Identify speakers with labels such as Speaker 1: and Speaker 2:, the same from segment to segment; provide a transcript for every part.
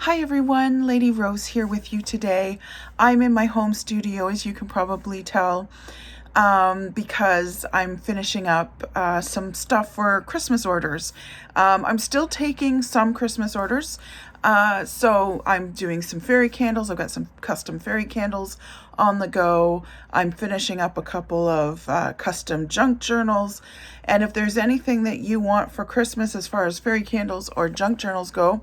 Speaker 1: Hi everyone, Lady Rose here with you today. I'm in my home studio, as you can probably tell, because I'm finishing up some stuff for Christmas orders. I'm still taking some Christmas orders, so I'm doing some fairy candles. I've got some custom fairy candles on the go. I'm finishing up a couple of custom junk journals. And if there's anything that you want for Christmas as far as fairy candles or junk journals go,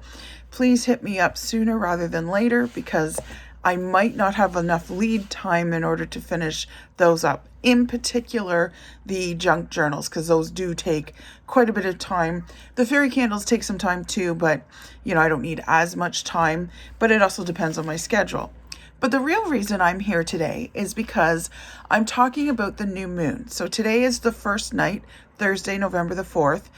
Speaker 1: please hit me up sooner rather than later, because I might not have enough lead time in order to finish those up. In particular, the junk journals, because those do take quite a bit of time. The fairy candles take some time too, but I don't need as much time, but it also depends on my schedule. But the real reason I'm here today is because I'm talking about the new moon. So today is the first night, Thursday, November the 4th,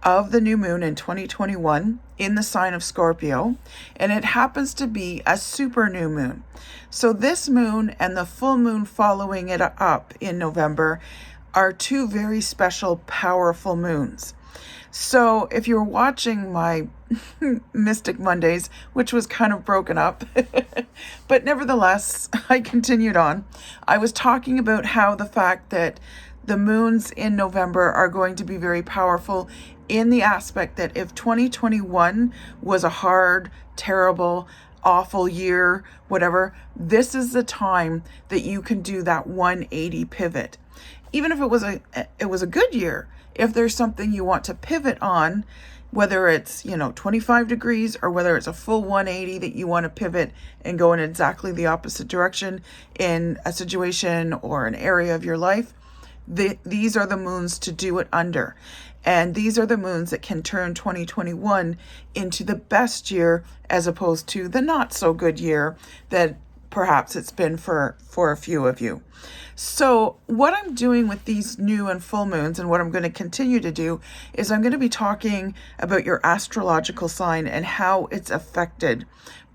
Speaker 1: of the new moon in 2021 in the sign of Scorpio, and it happens to be a super new moon. So this moon and the full moon following it up in November are two very special, powerful moons. So if you're watching my Mystic Mondays, which was kind of broken up, but nevertheless, I continued on. I was talking about how the fact that the moons in November are going to be very powerful in the aspect that if 2021 was a hard, terrible, awful year, whatever, this is the time that you can do that 180 pivot. Even if it was a good year, if there's something you want to pivot on, whether it's 25 degrees or whether it's a full 180 that you want to pivot and go in exactly the opposite direction in a situation or an area of your life, these are the moons to do it under. And these are the moons that can turn 2021 into the best year, as opposed to the not so good year that perhaps it's been for a few of you. So what I'm doing with these new and full moons, and what I'm going to continue to do, is I'm going to be talking about your astrological sign and how it's affected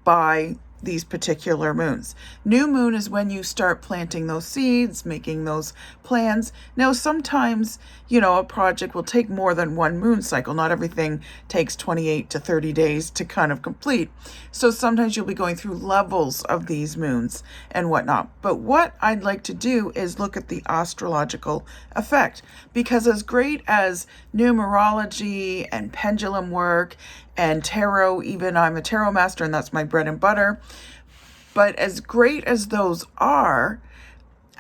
Speaker 1: by these particular moons. New moon is when you start planting those seeds, making those plans. Now, sometimes, a project will take more than one moon cycle. Not everything takes 28 to 30 days to kind of complete. So sometimes you'll be going through levels of these moons and whatnot. But what I'd like to do is look at the astrological effect, because as great as numerology and pendulum work and tarot, even I'm a tarot master and that's my bread and butter. But as great as those are,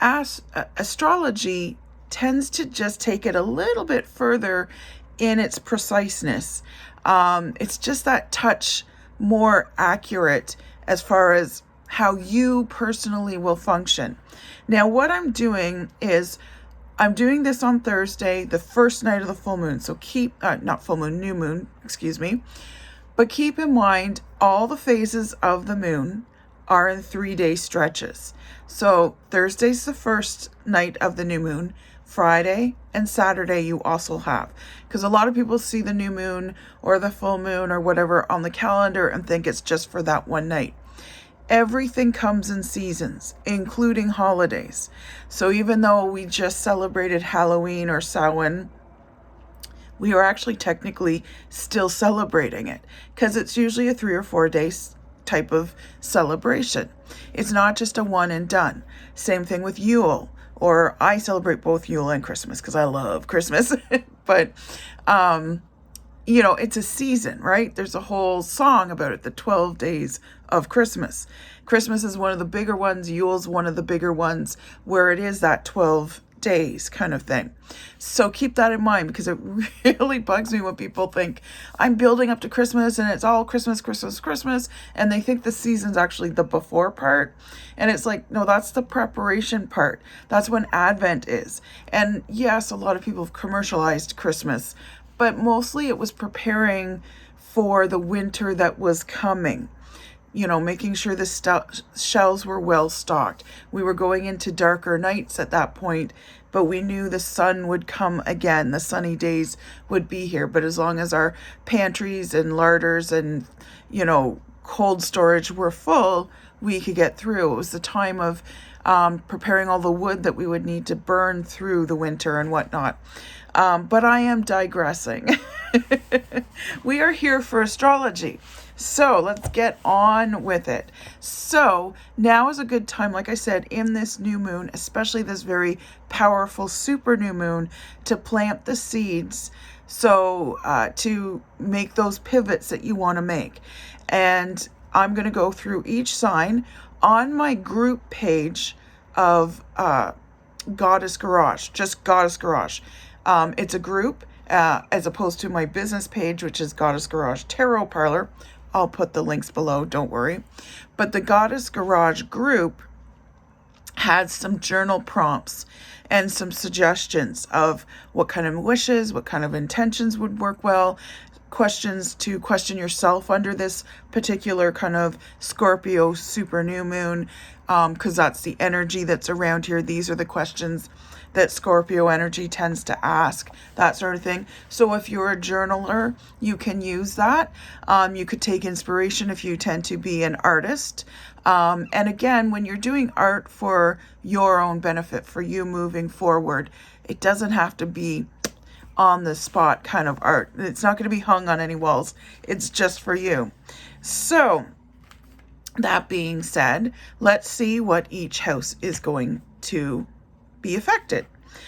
Speaker 1: astrology tends to just take it a little bit further in its preciseness. It's just that touch more accurate as far as how you personally will function. Now, what I'm doing is I'm doing this on Thursday, the first night of the full moon. So new moon, excuse me. But keep in mind, all the phases of the moon are in 3-day stretches. So Thursday's the first night of the new moon. Friday and Saturday you also have. Because a lot of people see the new moon or the full moon or whatever on the calendar and think it's just for that one night. Everything comes in seasons, including holidays. So even though we just celebrated Halloween or Samhain, we are actually technically still celebrating it, because it's usually a 3 or 4 days type of celebration. It's not just a one and done. Same thing with Yule, or I celebrate both Yule and Christmas because I love Christmas. But it's a season, right? There's a whole song about it, the 12 days of Christmas. Christmas is one of the bigger ones. Yule's one of the bigger ones, where it is that 12 days kind of thing. So keep that in mind, because it really bugs me when people think I'm building up to Christmas and it's all Christmas, Christmas, Christmas, and they think the season's actually the before part. And it's like, no, that's the preparation part. That's when Advent is. And yes, a lot of people have commercialized Christmas, but mostly it was preparing for the winter that was coming. Making sure the shelves were well stocked. We were going into darker nights at that point, but we knew the sun would come again. The sunny days would be here. But as long as our pantries and larders and, cold storage were full, we could get through. It was the time of preparing all the wood that we would need to burn through the winter and whatnot. But I am digressing. We are here for astrology. So let's get on with it. So now is a good time, like I said, in this new moon, especially this very powerful super new moon, to plant the seeds. So to make those pivots that you want to make. And I'm going to go through each sign on my group page of Goddess Garage, just Goddess Garage. It's a group as opposed to my business page, which is Goddess Garage Tarot Parlor. I'll put the links below, don't worry. But the Goddess Garage group had some journal prompts and some suggestions of what kind of wishes, what kind of intentions would work well, questions to question yourself under this particular kind of Scorpio super new moon, because that's the energy that's around here. These are the questions that Scorpio energy tends to ask, that sort of thing. So if you're a journaler, you can use that. You could take inspiration if you tend to be an artist. And again, when you're doing art for your own benefit, for you moving forward, it doesn't have to be on the spot kind of art. It's not going to be hung on any walls. It's just for you. So that being said, let's see what each house is going to be affected.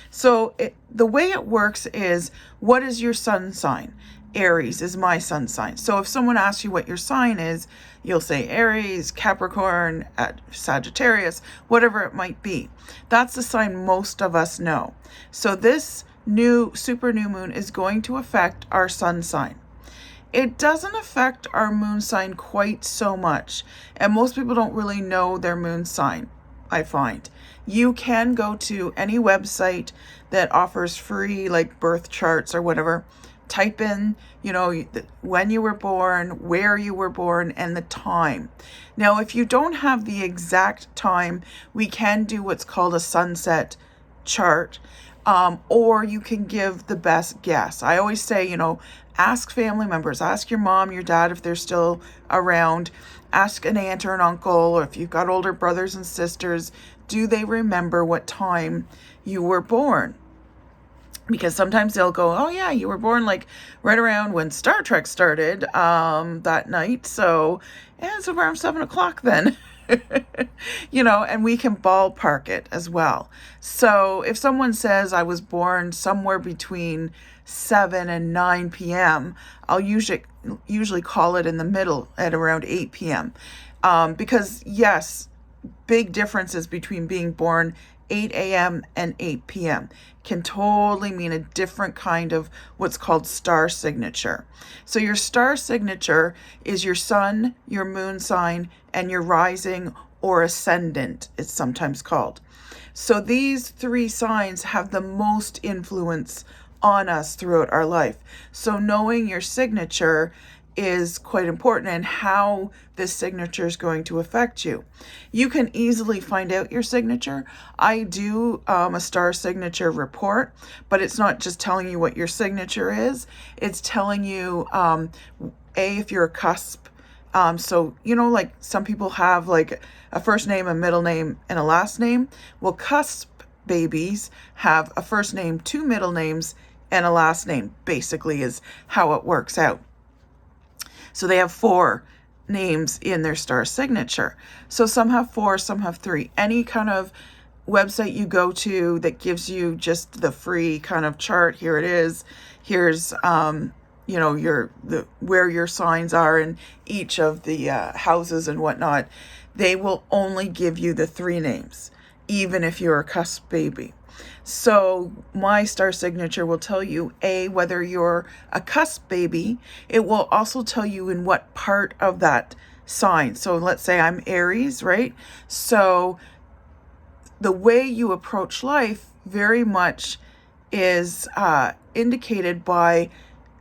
Speaker 1: So the way it works is, what is your sun sign? Aries is my sun sign. So if someone asks you what your sign is, you'll say Aries, Capricorn, Sagittarius, whatever it might be. That's the sign most of us know. So this new super new moon is going to affect our sun sign. It doesn't affect our moon sign quite so much, and most people don't really know their moon sign, I find. You can go to any website that offers free like birth charts or whatever, type in, when you were born, where you were born, and the time. Now, if you don't have the exact time, we can do what's called a sunset chart, or you can give the best guess. I always say, ask family members, ask your mom, your dad if they're still around, ask an aunt or an uncle, or if you've got older brothers and sisters, do they remember what time you were born? Because sometimes they'll go, oh yeah, you were born like right around when Star Trek started that night. So yeah, it's around 7:00 then. And we can ballpark it as well. So if someone says I was born somewhere between 7 and 9 p.m., I'll usually call it in the middle at around 8 p.m. Because yes, big differences between being born 8 a.m. and 8 p.m. can totally mean a different kind of what's called star signature. So your star signature is your sun, your moon sign, and your rising or ascendant, it's sometimes called. So these three signs have the most influence on us throughout our life. So knowing your signature is quite important, and how this signature is going to affect you. You can easily find out your signature. I do a star signature report, but it's not just telling you what your signature is. It's telling you, if you're a cusp. So, like some people have like a first name, a middle name, and a last name. Well, cusp babies have a first name, two middle names, and a last name, basically is how it works out. So they have 4 names in their star signature. So some have 4, some have 3. Any kind of website you go to that gives you just the free kind of chart, here it is. Here's where your signs are in each of the houses and whatnot. They will only give you the 3 names, even if you're a cusp baby. So my star signature will tell you, whether you're a cusp baby. It will also tell you in what part of that sign. So let's say I'm Aries, right? So the way you approach life very much is indicated by,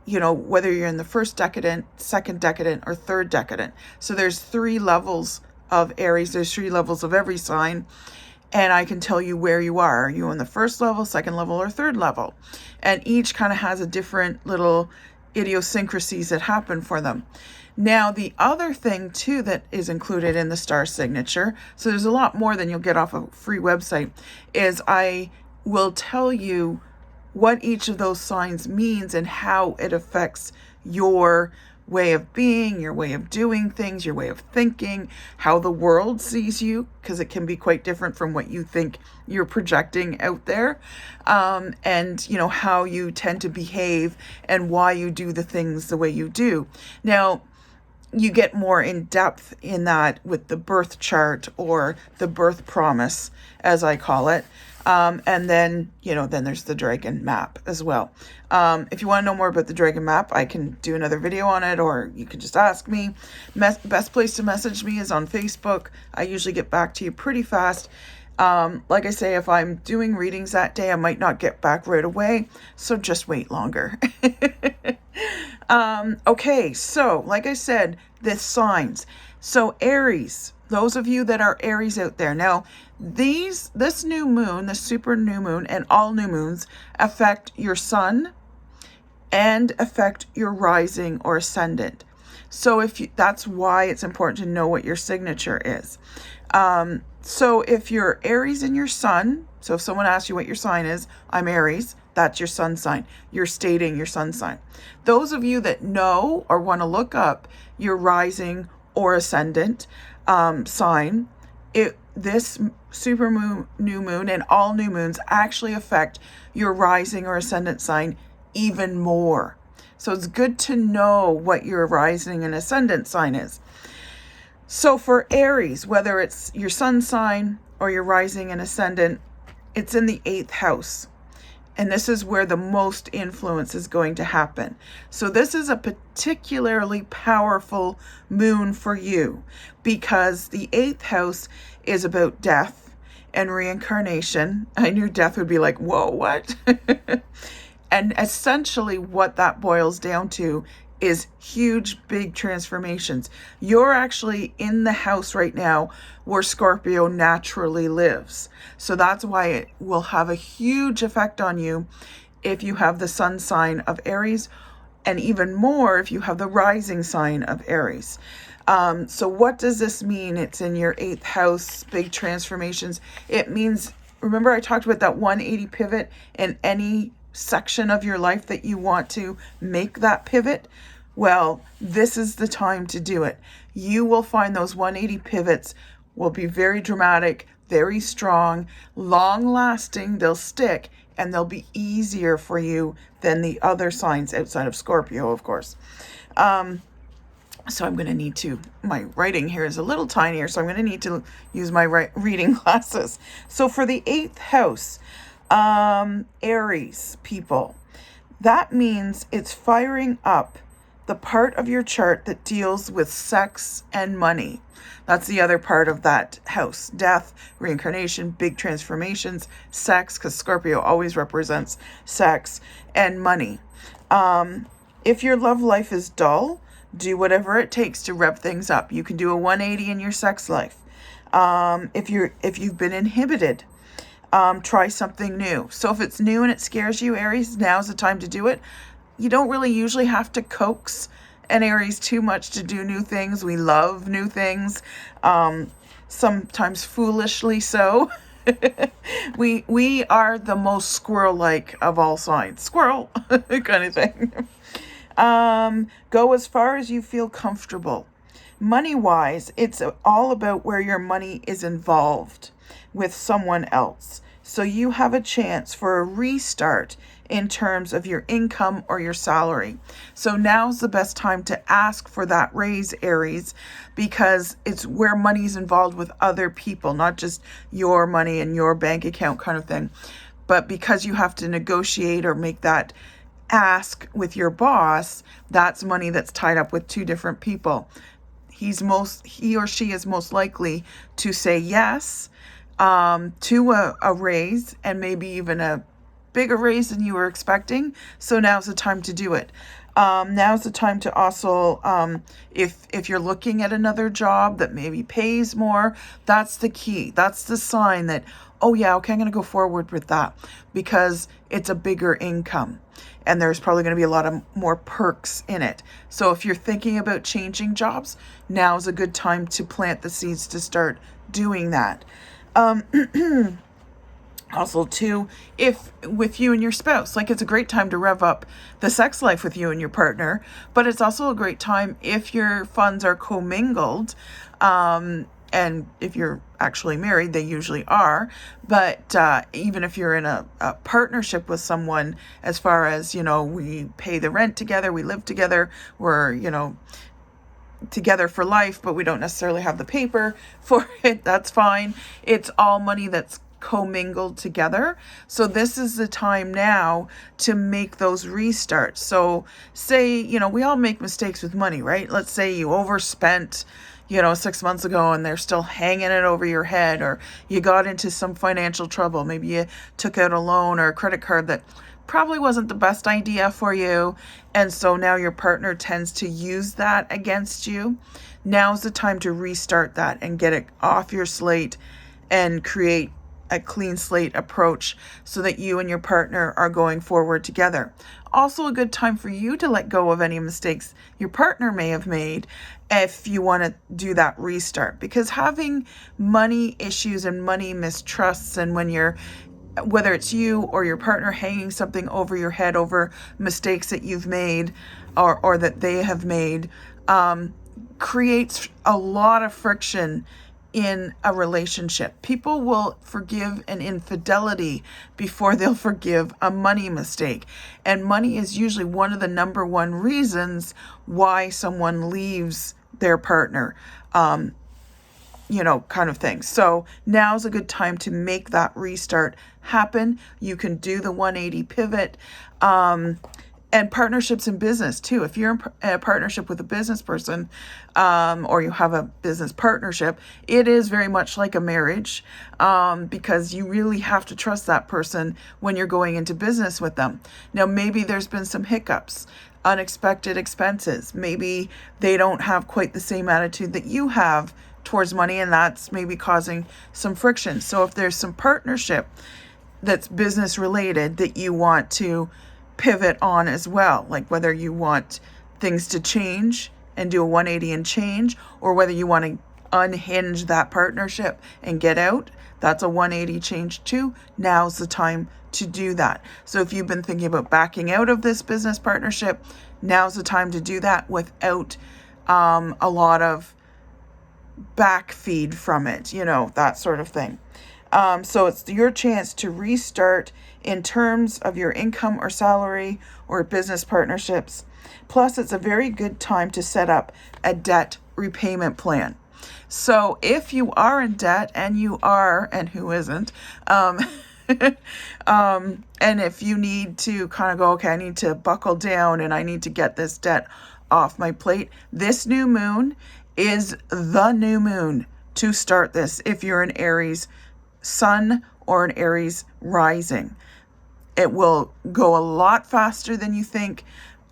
Speaker 1: whether you're in the first decadent, second decadent, or third decadent. So there's 3 levels of Aries. There's 3 levels of every sign. And I can tell you where you are. Are you in the first level, second level, or third level? And each kind of has a different little idiosyncrasies that happen for them. Now, the other thing too that is included in the star signature, so there's a lot more than you'll get off a free website, is I will tell you what each of those signs means and how it affects your way of being, your way of doing things, your way of thinking, how the world sees you, because it can be quite different from what you think you're projecting out there, and how you tend to behave and why you do the things the way you do. Now, you get more in depth in that with the birth chart, or the birth promise, as I call it. And then there's the dragon map as well. If you want to know more about the dragon map, I can do another video on it, or you can just ask me. Best place to message me is on Facebook. I usually get back to you pretty fast. Like I say, if I'm doing readings that day, I might not get back right away, so just wait longer. Okay, so like I said, the signs. So Aries, those of you that are Aries out there. Now, this new moon, the super new moon, and all new moons affect your sun and affect your rising or ascendant. So that's why it's important to know what your signature is. So if you're Aries in your sun, so if someone asks you what your sign is, I'm Aries, that's your sun sign. You're stating your sun sign. Those of you that know or want to look up your rising or ascendant sign, this super moon, new moon, and all new moons actually affect your rising or ascendant sign even more. So it's good to know what your rising and ascendant sign is. So for Aries, whether it's your sun sign or your rising and ascendant, it's in the 8th house. And this is where the most influence is going to happen. So this is a particularly powerful moon for you, because the 8th house is about death and reincarnation. I knew death would be like, whoa, what? And essentially what that boils down to is huge, big transformations. You're actually in the house right now where Scorpio naturally lives. So that's why it will have a huge effect on you if you have the sun sign of Aries, and even more if you have the rising sign of Aries. So what does this mean? It's in your 8th house, big transformations. It means, remember I talked about that 180 pivot in any section of your life that you want to make that pivot? Well, this is the time to do it. You will find those 180 pivots will be very dramatic, very strong, long lasting, they'll stick, and they'll be easier for you than the other signs outside of Scorpio, of course. So I'm going to need to, my writing here is a little tinier, so I'm going to need to use my reading glasses. So for the 8th house, Aries people, that means it's firing up the part of your chart that deals with sex and money. That's the other part of that house. Death, reincarnation, big transformations, sex, because Scorpio always represents sex, and money. If your love life is dull, do whatever it takes to rev things up. You can do a 180 in your sex life. If you've been inhibited, try something new. So if it's new and it scares you, Aries, now's the time to do it. You don't really usually have to coax an Aries too much to do new things. We love new things, sometimes foolishly so. We are the most squirrel-like of all signs. Squirrel kind of thing. Go as far as you feel comfortable. Money-wise, it's all about where your money is involved with someone else. So you have a chance for a restart in terms of your income or your salary. So now's the best time to ask for that raise, Aries, because it's where money's involved with other people, not just your money and your bank account kind of thing. But because you have to negotiate or make that ask with your boss, that's money that's tied up with two different people. He or she is most likely to say yes to a raise, and maybe even a bigger raise than you were expecting. So now's the time to do it. Now's the time to also, if you're looking at another job that maybe pays more, that's the key. That's the sign that oh yeah, okay, I'm going to go forward with that because it's a bigger income and there's probably going to be a lot of more perks in it. So if you're thinking about changing jobs, now's a good time to plant the seeds to start doing that. Also, too, if with you and your spouse, like it's a great time to rev up the sex life with you and your partner, but it's also a great time if your funds are commingled. And if you're actually married, they usually are. But even if you're in a partnership with someone, as far as, we pay the rent together, we live together, we're, together for life, but we don't necessarily have the paper for it, that's fine. It's all money that's commingled together. So this is the time now to make those restarts. So say, we all make mistakes with money, right? Let's say you overspent, 6 months ago and they're still hanging it over your head, or you got into some financial trouble. Maybe you took out a loan or a credit card that probably wasn't the best idea for you. And so now your partner tends to use that against you. Now's the time to restart that and get it off your slate and create a clean slate approach so that you and your partner are going forward together. Also a good time for you to let go of any mistakes your partner may have made if you want to do that restart, because having money issues and money mistrusts, and whether it's you or your partner hanging something over your head over mistakes that you've made or that they have made, creates a lot of friction in a relationship. People will forgive an infidelity before they'll forgive a money mistake. And money is usually one of the number one reasons why someone leaves their partner, kind of thing. So now's a good time to make that restart happen. You can do the 180 pivot. And partnerships in business too. If you're in a partnership with a business person, or you have a business partnership, it is very much like a marriage, because you really have to trust that person when you're going into business with them. Now, maybe there's been some hiccups, unexpected expenses. Maybe they don't have quite the same attitude that you have towards money, and that's maybe causing some friction. So if there's some partnership that's business related that you want to pivot on as well, like whether you want things to change and do a 180 and change, or whether you want to unhinge that partnership and get out, that's a 180 change too. Now's the time to do that. So if you've been thinking about backing out of this business partnership, now's the time to do that without a lot of back feed from it, that sort of thing. So it's your chance to restart in terms of your income or salary or business partnerships. Plus, it's a very good time to set up a debt repayment plan. So if you are in debt, and who isn't, and if you need to kind of go, okay, I need to buckle down and I need to get this debt off my plate, this new moon is the new moon to start this if you're an Aries sun or an Aries rising. It will go a lot faster than you think.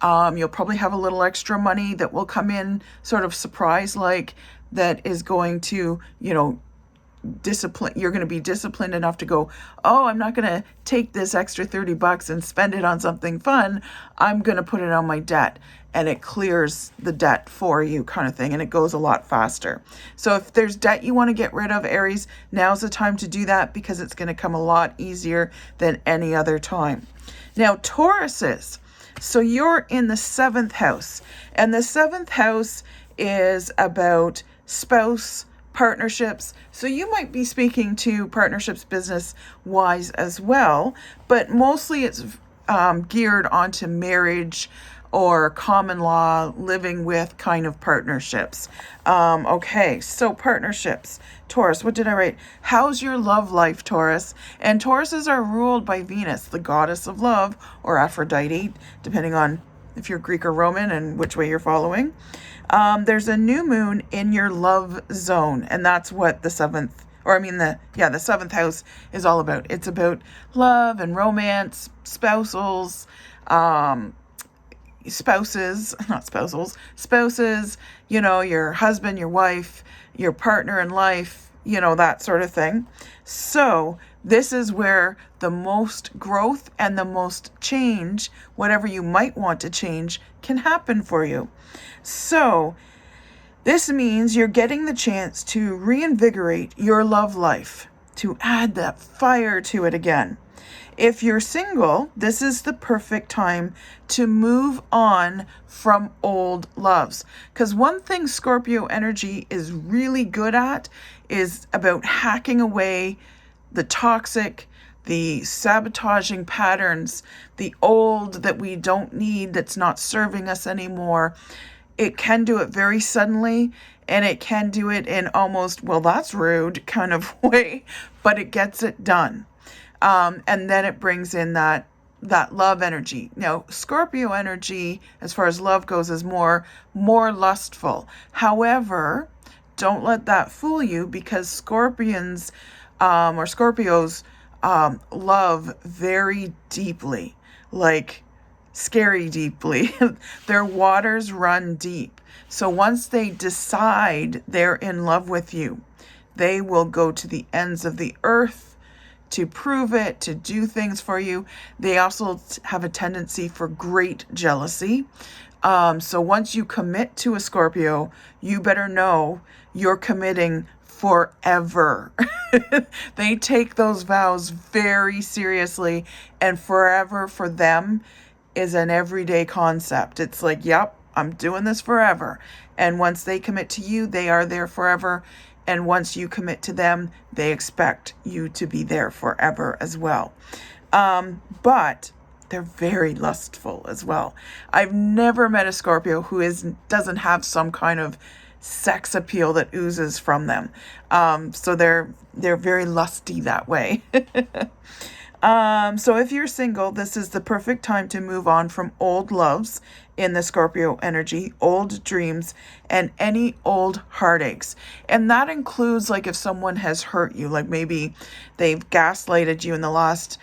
Speaker 1: You'll probably have a little extra money that will come in sort of surprise like, that is going to, discipline. You're going to be disciplined enough to go, oh, I'm not going to take this extra $30 and spend it on something fun. I'm going to put it on my debt, and it clears the debt for you, kind of thing. And it goes a lot faster. So if there's debt you want to get rid of, Aries, now's the time to do that, because it's going to come a lot easier than any other time. Now, Tauruses. So you're in the 7th house, and the 7th house is about spouse partnerships. So you might be speaking to partnerships business wise as well, but mostly it's geared onto marriage or common law, living with kind of partnerships. Okay, so partnerships. Taurus, what did I write? How's your love life, Taurus? And Tauruses are ruled by Venus, the goddess of love, or Aphrodite, depending on if you're Greek or Roman and which way you're following. There's a new moon in your love zone, and that's what the 7th, the 7th house is all about. It's about love and romance, spouses, your husband, your wife, your partner in life, that sort of thing. So this is where the most growth and the most change, whatever you might want to change, can happen for you. So this means you're getting the chance to reinvigorate your love life, to add that fire to it again. If you're single, this is the perfect time to move on from old loves. Because one thing Scorpio energy is really good at is about hacking away the toxic, the sabotaging patterns, the old that we don't need, that's not serving us anymore. It can do it very suddenly, and it can do it in almost, well, that's rude kind of way, but it gets it done. And then it brings in that love energy. Now, Scorpio energy, as far as love goes, is more lustful. However, don't let that fool you, because Scorpions or Scorpios love very deeply, like scary deeply. Their waters run deep. So once they decide they're in love with you, they will go to the ends of the earth to prove it, to do things for you. They also have a tendency for great jealousy. So once you commit to a Scorpio, you better know you're committing forever. They take those vows very seriously, and forever for them is an everyday concept. It's like, yep, I'm doing this forever. And once they commit to you, they are there forever. And once you commit to them, they expect you to be there forever as well. But they're very lustful as well. I've never met a Scorpio who doesn't have some kind of sex appeal that oozes from them. So they're very lusty that way. So if you're single, this is the perfect time to move on from old loves in the Scorpio energy, old dreams, and any old heartaches. And that includes, like, if someone has hurt you, like maybe they've gaslighted you in the last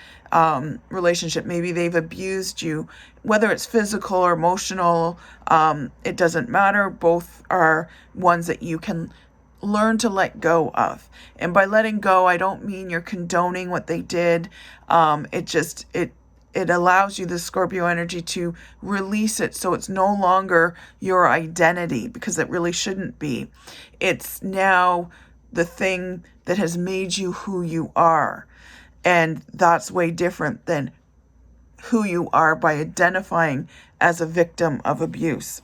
Speaker 1: relationship, maybe they've abused you, whether it's physical or emotional, it doesn't matter. Both are ones that you can learn to let go of. And by letting go, I don't mean you're condoning what they did. It allows you, the Scorpio energy, to release it, so it's no longer your identity, because it really shouldn't be. It's now the thing that has made you who you are. And that's way different than who you are by identifying as a victim of abuse.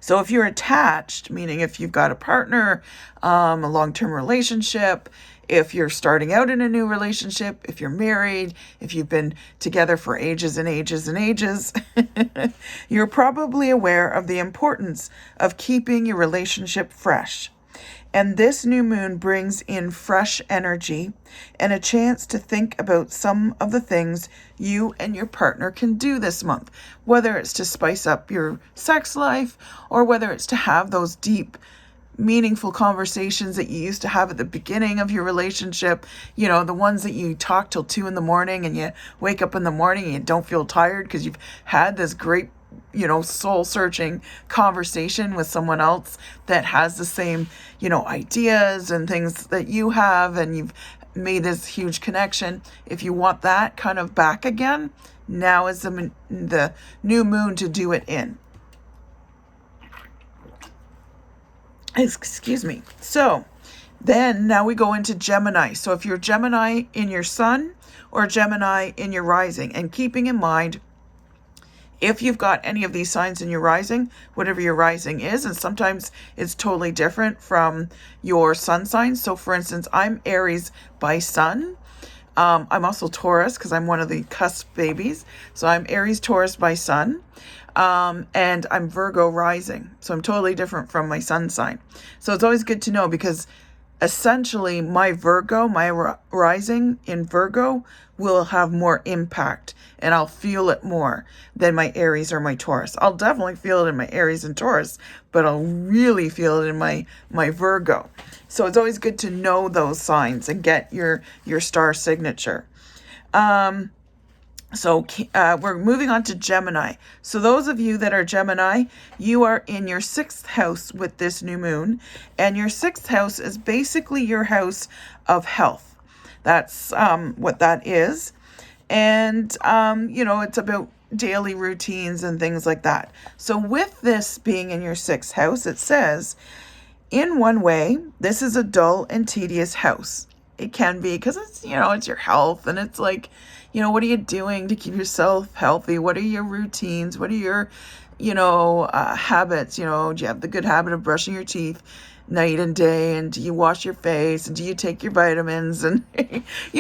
Speaker 1: So if you're attached, meaning if you've got a partner, a long-term relationship, if you're starting out in a new relationship, if you're married, if you've been together for ages and ages and ages, you're probably aware of the importance of keeping your relationship fresh. And this new moon brings in fresh energy and a chance to think about some of the things you and your partner can do this month, whether it's to spice up your sex life or whether it's to have those deep, meaningful conversations that you used to have at the beginning of your relationship, the ones that you talk till 2 a.m. and you wake up in the morning and you don't feel tired because you've had this great, soul searching conversation with someone else that has the same, ideas and things that you have, and you've made this huge connection. If you want that kind of back again, now is the new moon to do it in. Excuse me. So then now we go into Gemini. So if you're Gemini in your sun or Gemini in your rising, and keeping in mind, if you've got any of these signs in your rising, whatever your rising is, and sometimes it's totally different from your sun sign. So for instance, I'm Aries by sun. I'm also Taurus because I'm one of the cusp babies. So I'm Aries, Taurus by sun. And I'm Virgo rising. So I'm totally different from my sun sign. So it's always good to know, because essentially my rising in Virgo will have more impact, and I'll feel it more than my Aries or my Taurus. I'll definitely feel it in my Aries and Taurus, but I'll really feel it in my Virgo. So it's always good to know those signs and get your star signature. So we're moving on to Gemini. So those of you that are Gemini, you are in your 6th house with this new moon. And your 6th house is basically your house of health. That's what that is. And, it's about daily routines and things like that. So with this being in your 6th house, it says, in one way, this is a dull and tedious house. It can be because it's, it's your health, and it's like, what are you doing to keep yourself healthy? What are your routines? What are your, habits? Do you have the good habit of brushing your teeth night and day? And do you wash your face? And do you take your vitamins? And,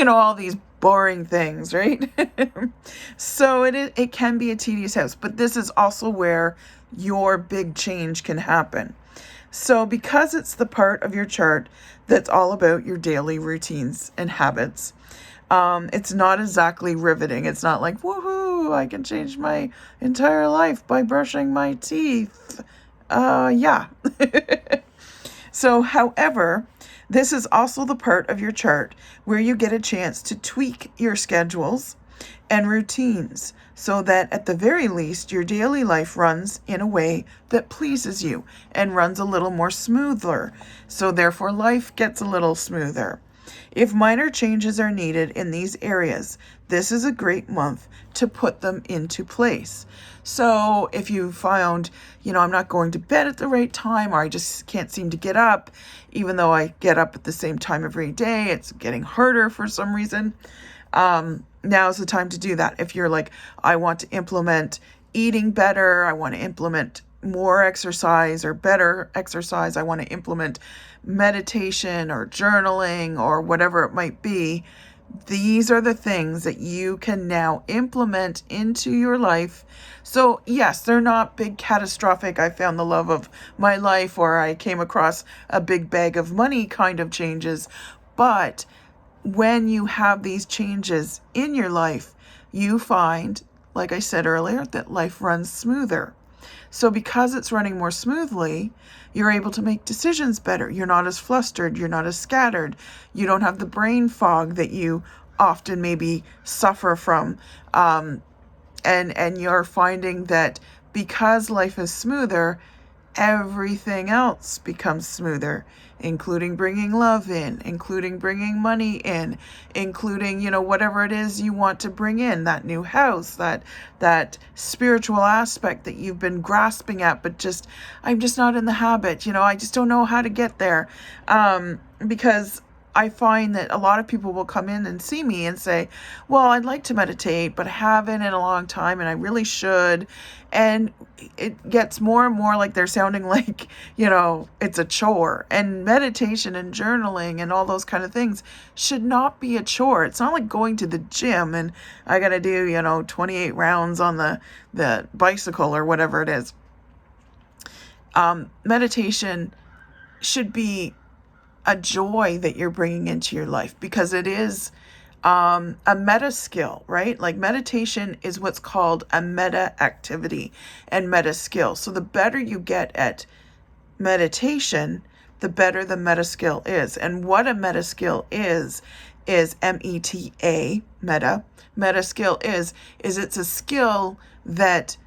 Speaker 1: all these boring things, right? So it can be a tedious house, but this is also where your big change can happen. So because it's the part of your chart that's all about your daily routines and habits, it's not exactly riveting. It's not like, woohoo, I can change my entire life by brushing my teeth. Yeah. So, however, this is also the part of your chart where you get a chance to tweak your schedules and routines so that at the very least your daily life runs in a way that pleases you and runs a little more smoother. So therefore life gets a little smoother. If minor changes are needed in these areas, this is a great month to put them into place. So if you found, I'm not going to bed at the right time, or I just can't seem to get up, even though I get up at the same time every day, it's getting harder for some reason. Now's the time to do that. If you're like, I want to implement eating better, I want to implement more exercise or better exercise, I want to implement meditation or journaling or whatever it might be, these are the things that you can now implement into your life. So yes, they're not big catastrophic, I found the love of my life, or I came across a big bag of money kind of changes, but when you have these changes in your life, you find, like I said earlier, that life runs smoother. So because it's running more smoothly, you're able to make decisions better. You're not as flustered. You're not as scattered. You don't have the brain fog that you often maybe suffer from. And you're finding that because life is smoother, everything else becomes smoother, including bringing love in, including bringing money in, including, whatever it is you want to bring in, that new house, that spiritual aspect that you've been grasping at, but I'm just not in the habit, I just don't know how to get there. Because I find that a lot of people will come in and see me and say, well, I'd like to meditate, but I haven't in a long time and I really should. And it gets more and more like they're sounding like, it's a chore. And meditation and journaling and all those kind of things should not be a chore. It's not like going to the gym and I got to do, 28 rounds on the bicycle or whatever it is. Meditation should be a joy that you're bringing into your life, because it is a meta skill, right? Like meditation is what's called a meta activity and meta skill. So the better you get at meditation, the better the meta skill is. And what a meta skill is META, meta. Meta skill is it's a skill that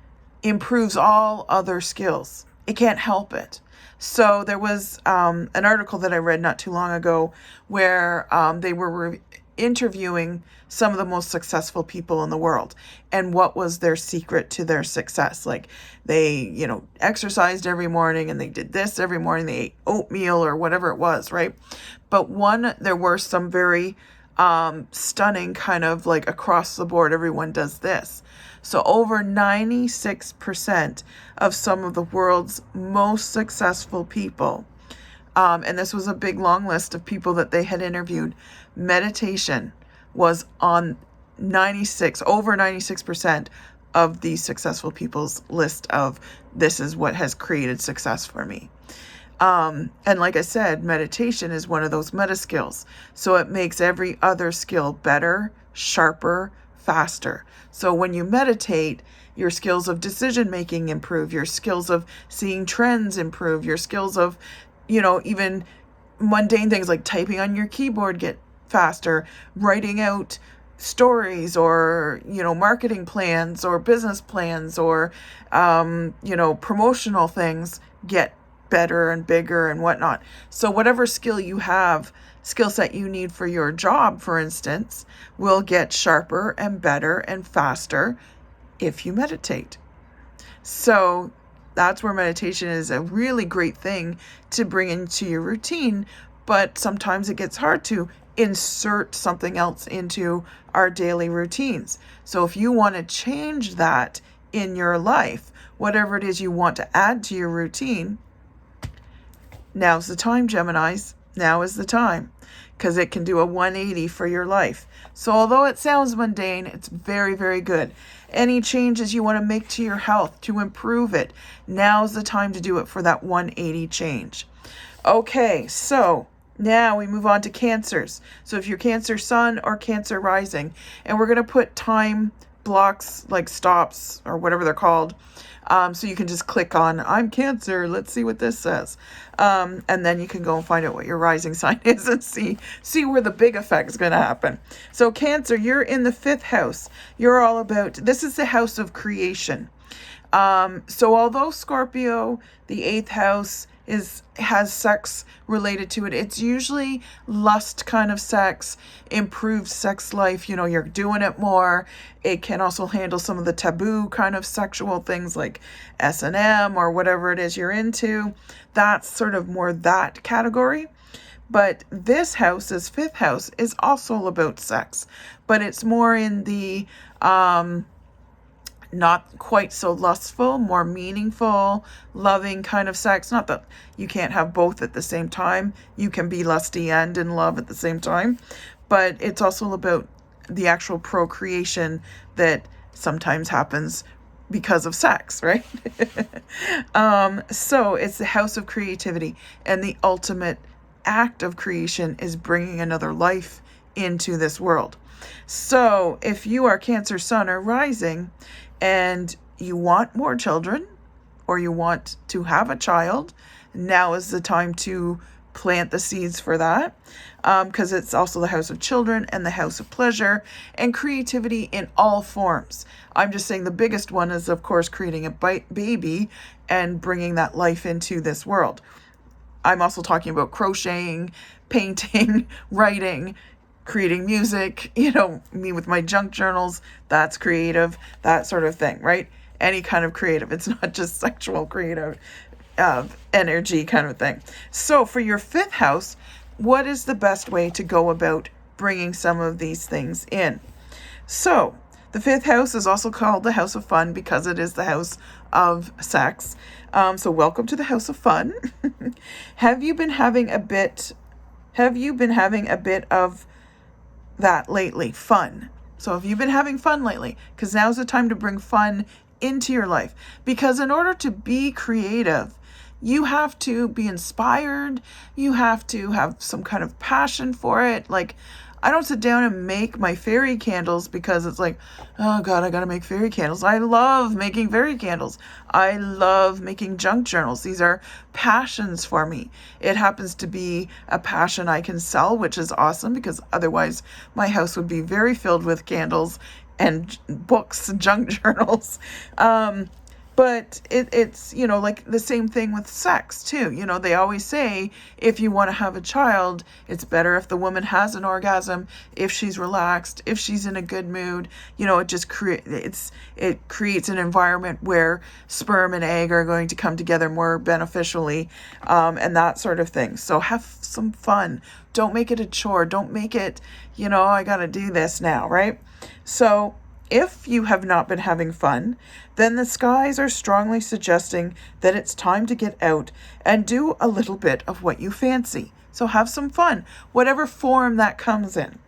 Speaker 1: improves all other skills. It can't help it. So there was an article that I read not too long ago where they were interviewing some of the most successful people in the world, and what was their secret to their success. Like they, exercised every morning and they did this every morning, they ate oatmeal or whatever it was, right? But there were some very stunning kind of like across the board, everyone does this. So over 96% of some of the world's most successful people, and this was a big long list of people that they had interviewed, meditation was on over 96% of these successful people's list of this is what has created success for me. And like I said, meditation is one of those meta skills. So it makes every other skill better, sharper, faster. So when you meditate, your skills of decision making improve, your skills of seeing trends improve, your skills of, even mundane things like typing on your keyboard get faster, writing out stories or, marketing plans or business plans or, promotional things get better and bigger and whatnot. So whatever skill set you need for your job, for instance, will get sharper and better and faster if you meditate. So that's where meditation is a really great thing to bring into your routine, but sometimes it gets hard to insert something else into our daily routines. So if you want to change that in your life, whatever it is you want to add to your routine, now's the time, Geminis. Now is the time, because it can do a 180 for your life. So although it sounds mundane, it's very, very good. Any changes you want to make to your health to improve it, now's the time to do it for that 180 change. Okay, so now we move on to Cancers. So if you're Cancer Sun or Cancer Rising, and we're going to put time blocks, like stops or whatever they're called, so you can just click on, I'm Cancer, let's see what this says. And then you can go and find out what your rising sign is and see where the big effect is going to happen. So Cancer, you're in the 5th house. You're all about, this is the house of creation. So although Scorpio, the 8th house, has sex related to it, it's usually lust kind of sex, improved sex life, you're doing it more. It can also handle some of the taboo kind of sexual things like S&M or whatever it is you're into. That's sort of more that category. But this house, this 5th house, is also about sex, but it's more in the not quite so lustful, more meaningful, loving kind of sex. Not that you can't have both at the same time. You can be lusty and in love at the same time. But it's also about the actual procreation that sometimes happens because of sex, right? So it's the house of creativity. And the ultimate act of creation is bringing another life into this world. So if you are Cancer Sun or Rising, and you want more children, or you want to have a child, now is the time to plant the seeds for that, because it's also the house of children and the house of pleasure and creativity in all forms. I'm just saying the biggest one is, of course, creating a baby and bringing that life into this world. I'm also talking about crocheting, painting, writing, creating music, me with my junk journals, that's creative, that sort of thing, right? Any kind of creative. It's not just sexual creative energy kind of thing. So for your 5th house, what is the best way to go about bringing some of these things in? So the 5th house is also called the house of fun because it is the house of sex. So welcome to the house of fun. Have you been having a bit of that lately? Fun. So if you've been having fun lately, because now's the time to bring fun into your life. Because in order to be creative, you have to be inspired. You have to have some kind of passion for it. Like, I don't sit down and make my fairy candles because it's like, oh God, I gotta make fairy candles. I love making fairy candles. I love making junk journals. These are passions for me. It happens to be a passion I can sell, which is awesome because otherwise my house would be very filled with candles and books and junk journals. But it's, like the same thing with sex too. They always say if you want to have a child, it's better if the woman has an orgasm, if she's relaxed, if she's in a good mood. It just creates an environment where sperm and egg are going to come together more beneficially, and that sort of thing. So have some fun. Don't make it a chore. Don't make it, I got to do this now, right? So if you have not been having fun, then the skies are strongly suggesting that it's time to get out and do a little bit of what you fancy. So have some fun, whatever form that comes in.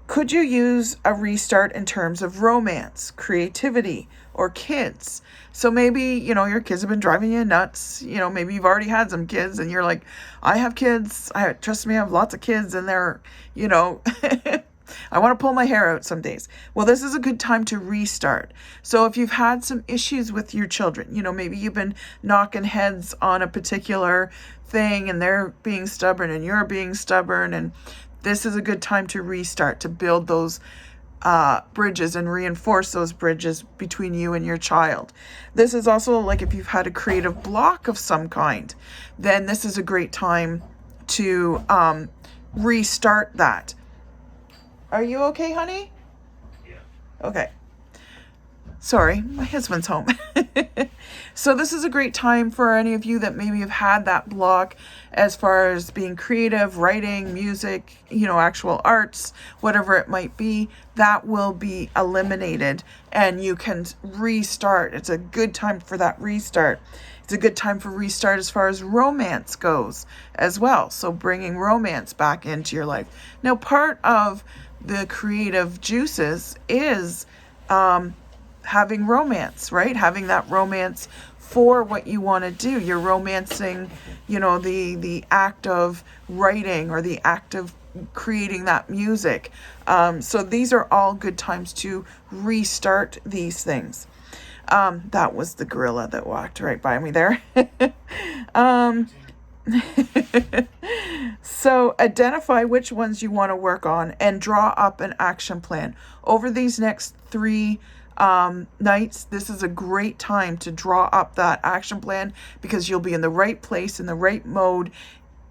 Speaker 1: Could you use a restart in terms of romance, creativity, or kids? So maybe, your kids have been driving you nuts. Maybe you've already had some kids and you're like, I have kids. Trust me, I have lots of kids and they're, I want to pull my hair out some days. Well, this is a good time to restart. So if you've had some issues with your children, maybe you've been knocking heads on a particular thing and they're being stubborn and you're being stubborn and This is a good time to restart, to build those bridges and reinforce those bridges between you and your child. This is also like if you've had a creative block of some kind, then this is a great time to restart that. Are you okay, honey?
Speaker 2: Yeah.
Speaker 1: Okay. Sorry, my husband's home. So this is a great time for any of you that maybe have had that block as far as being creative, writing, music, actual arts, whatever it might be. That will be eliminated and you can restart. It's a good time for that restart. It's a good time for restart as far as romance goes as well. So bringing romance back into your life. Now, part of the creative juices is having romance, right? Having that romance for what you want to do. You're romancing, the act of writing or the act of creating that music. So these are all good times to restart these things. That was the gorilla that walked right by me there. So identify which ones you want to work on and draw up an action plan. Over these next 3 nights, this is a great time to draw up that action plan because you'll be in the right place, in the right mode,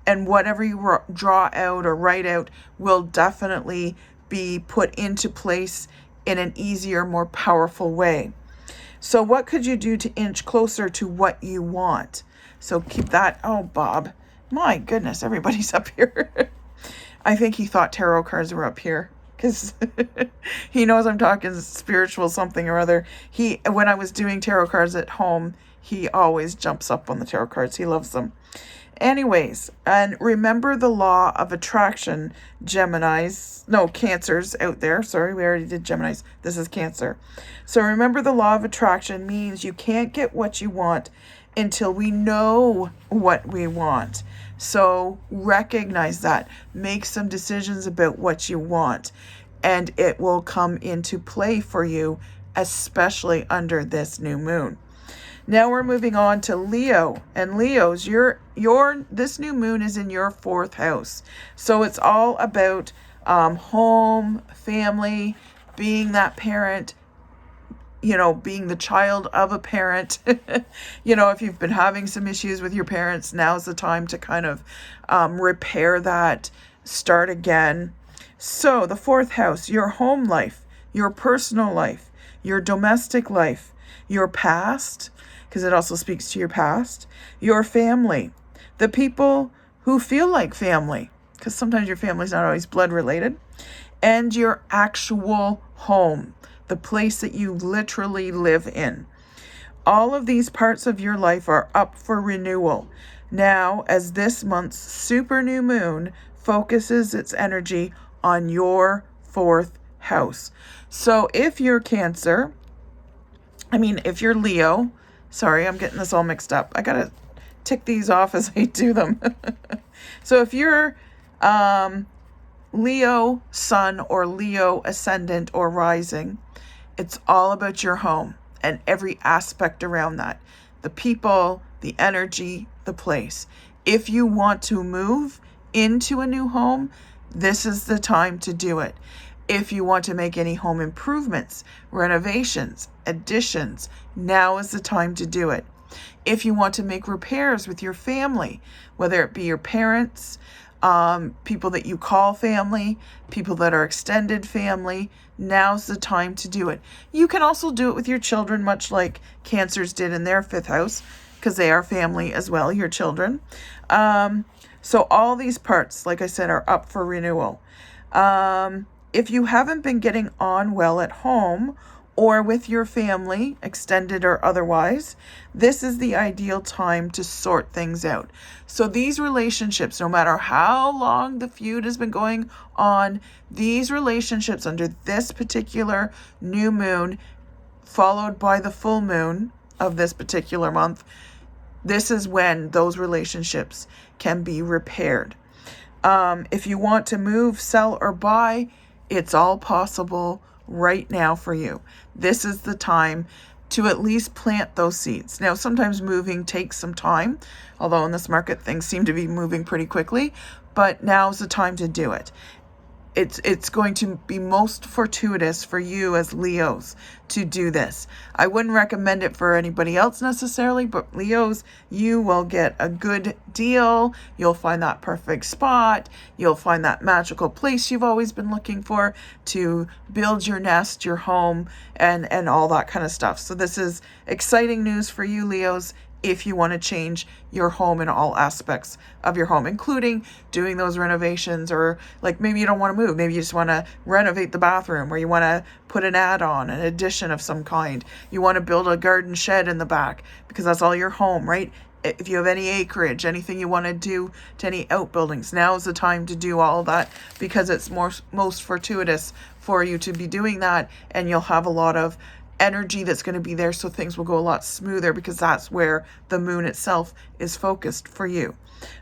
Speaker 1: and whatever you draw out or write out will definitely be put into place in an easier, more powerful way. So what could you do to inch closer to what you want? So keep that. Oh, Bob. My goodness, everybody's up here. I think he thought tarot cards were up here because he knows I'm talking spiritual something or other. When I was doing tarot cards at home, he always jumps up on the tarot cards. He loves them. Anyways, and remember the law of attraction, Cancers out there. Sorry, we already did Geminis. This is Cancer. So remember the law of attraction means you can't get what you want until we know what we want. So recognize that. Make some decisions about what you want, and it will come into play for you, especially under this new moon. Now we're moving on to Leo, and Leos, this new moon is in your 4th house. So it's all about home, family, being that parent, being the child of a parent. If you've been having some issues with your parents, now's the time to kind of repair that, start again. So the 4th house, your home life, your personal life, your domestic life, your past, because it also speaks to your past, your family, the people who feel like family, because sometimes your family's not always blood related, and your actual home, the place that you literally live in. All of these parts of your life are up for renewal now as this month's super new moon focuses its energy on your 4th house. So if you're if you're Leo, sorry, I'm getting this all mixed up. I gotta tick these off as I do them. So if you're Leo Sun or Leo Ascendant or Rising, it's all about your home and every aspect around that. The people, the energy, the place. If you want to move into a new home, this is the time to do it. If you want to make any home improvements, renovations, additions, now is the time to do it. If you want to make repairs with your family, whether it be your parents, people that you call family, people that are extended family, now's the time to do it. You can also do it with your children, much like Cancers did in their 5th house, because they are family as well, your children. So all these parts, like I said, are up for renewal. If you haven't been getting on well at home or with your family, extended or otherwise, this is the ideal time to sort things out. So these relationships, no matter how long the feud has been going on, these relationships under this particular new moon, followed by the full moon of this particular month, this is when those relationships can be repaired. If you want to move, sell, or buy, it's all possible right now for you. This is the time to at least plant those seeds. Now, sometimes moving takes some time, although in this market things seem to be moving pretty quickly, but now's the time to do it. it's going to be most fortuitous for you as Leos to do this. I wouldn't recommend it for anybody else necessarily, but Leos, you will get a good deal. You'll find that perfect spot. You'll find that magical place you've always been looking for to build your nest, your home, and all that kind of stuff. So this is exciting news for you, Leos, if you want to change your home in all aspects of your home, including doing those renovations, or like maybe you don't want to move. Maybe you just want to renovate the bathroom, or you want to put an add-on, an addition of some kind. You want to build a garden shed in the back because that's all your home, right? If you have any acreage, anything you want to do to any outbuildings, now's the time to do all of that because it's most fortuitous for you to be doing that, and you'll have a lot of energy that's going to be there, so things will go a lot smoother because that's where the moon itself is focused for you.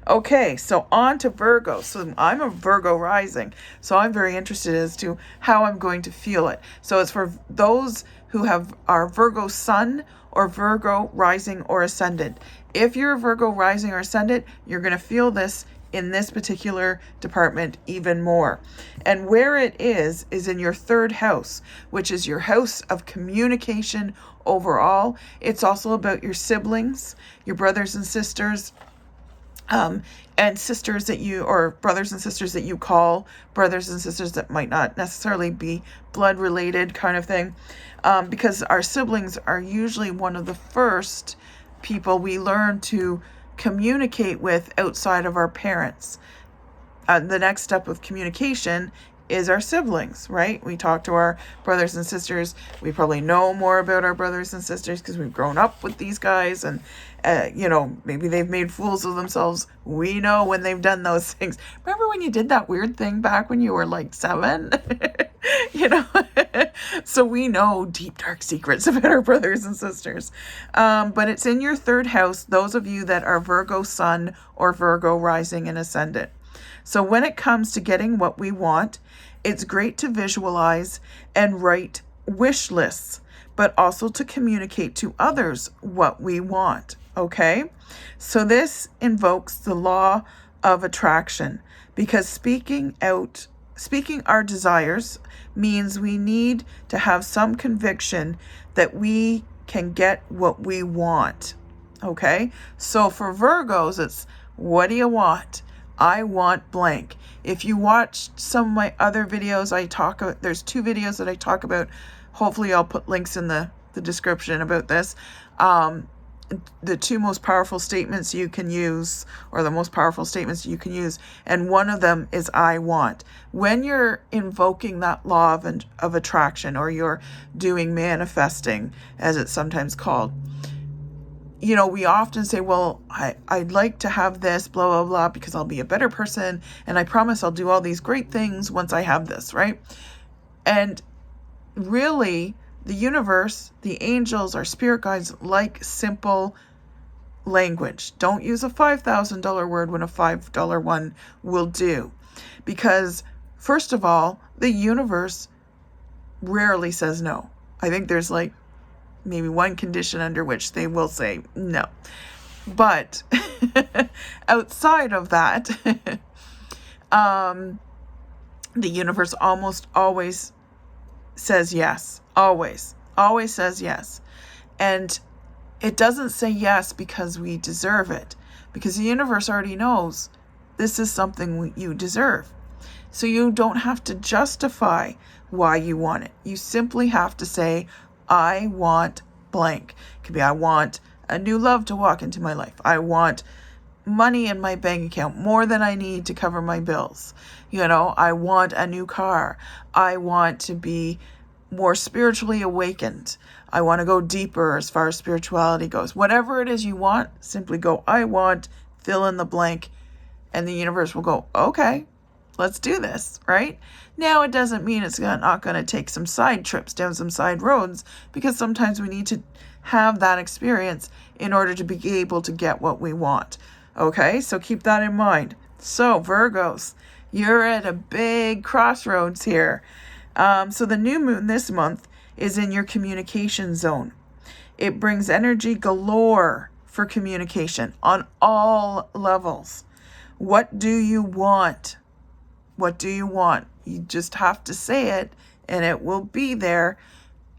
Speaker 1: Okay, so on to Virgo. So I'm a Virgo rising, so I'm very interested as to how I'm going to feel it. So it's for those who are Virgo sun or Virgo rising or ascendant. If you're a Virgo rising or ascendant, you're going to feel this in this particular department even more. And where it is in your third house, which is your house of communication overall. It's also about your siblings, your brothers and sisters, and sisters that you, or brothers and sisters that you call brothers and sisters that might not necessarily be blood related kind of thing. Because our siblings are usually one of the first people we learn to communicate with outside of our parents. The next step of communication is our siblings, right? We talk to our brothers and sisters. We probably know more about our brothers and sisters because we've grown up with these guys, and maybe they've made fools of themselves. We know when they've done those things. Remember when you did that weird thing back when you were like 7? So we know deep, dark secrets about our brothers and sisters. But it's in your third house, those of you that are Virgo sun or Virgo rising and ascendant. So when it comes to getting what we want, it's great to visualize and write wish lists, but also to communicate to others what we want. Okay? So this invokes the law of attraction, because speaking our desires means we need to have some conviction that we can get what we want. Okay? So for Virgos, it's, what do you want? I want blank. If you watched some of my other videos, there's 2 videos that I talk about. Hopefully I'll put links in the description about this. The 2 most powerful statements you can use, or the most powerful statements you can use, and one of them is I want. When you're invoking that law of attraction, or you're doing manifesting, as it's sometimes called, we often say, well, I'd like to have this, blah, blah, blah, because I'll be a better person, and I promise I'll do all these great things once I have this, right? And really, the universe, the angels, our spirit guides like simple language. Don't use a $5,000 word when a $5 one will do. Because, first of all, the universe rarely says no. I think there's like maybe one condition under which they will say no. But outside of that, the universe almost always says yes. Always says yes. And it doesn't say yes because we deserve it, because the universe already knows this is something you deserve. So you don't have to justify why you want it. You simply have to say, I want blank. It could be, I want a new love to walk into my life. I want money in my bank account, more than I need to cover my bills. I want a new car. I want to be more spiritually awakened. I want to go deeper as far as spirituality goes. Whatever it is you want, simply go, I want, fill in the blank, and the universe will go, okay, let's do this, right? Now, it doesn't mean it's not going to take some side trips down some side roads, because sometimes we need to have that experience in order to be able to get what we want. Okay, so keep that in mind. So Virgos, you're at a big crossroads here. So the new moon this month is in your communication zone. It brings energy galore for communication on all levels. What do you want? What do you want? You just have to say it and it will be there.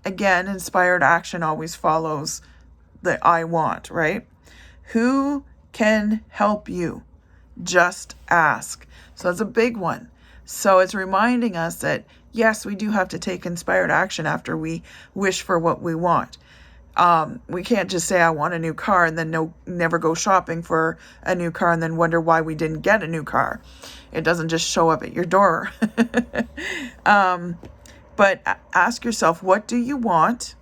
Speaker 1: Again, inspired action always follows the I want, right? Who can help you? Just ask. So that's a big one. So it's reminding us that, yes, we do have to take inspired action after we wish for what we want. We can't just say, I want a new car, and then never go shopping for a new car and then wonder why we didn't get a new car. It doesn't just show up at your door. But ask yourself, what do you want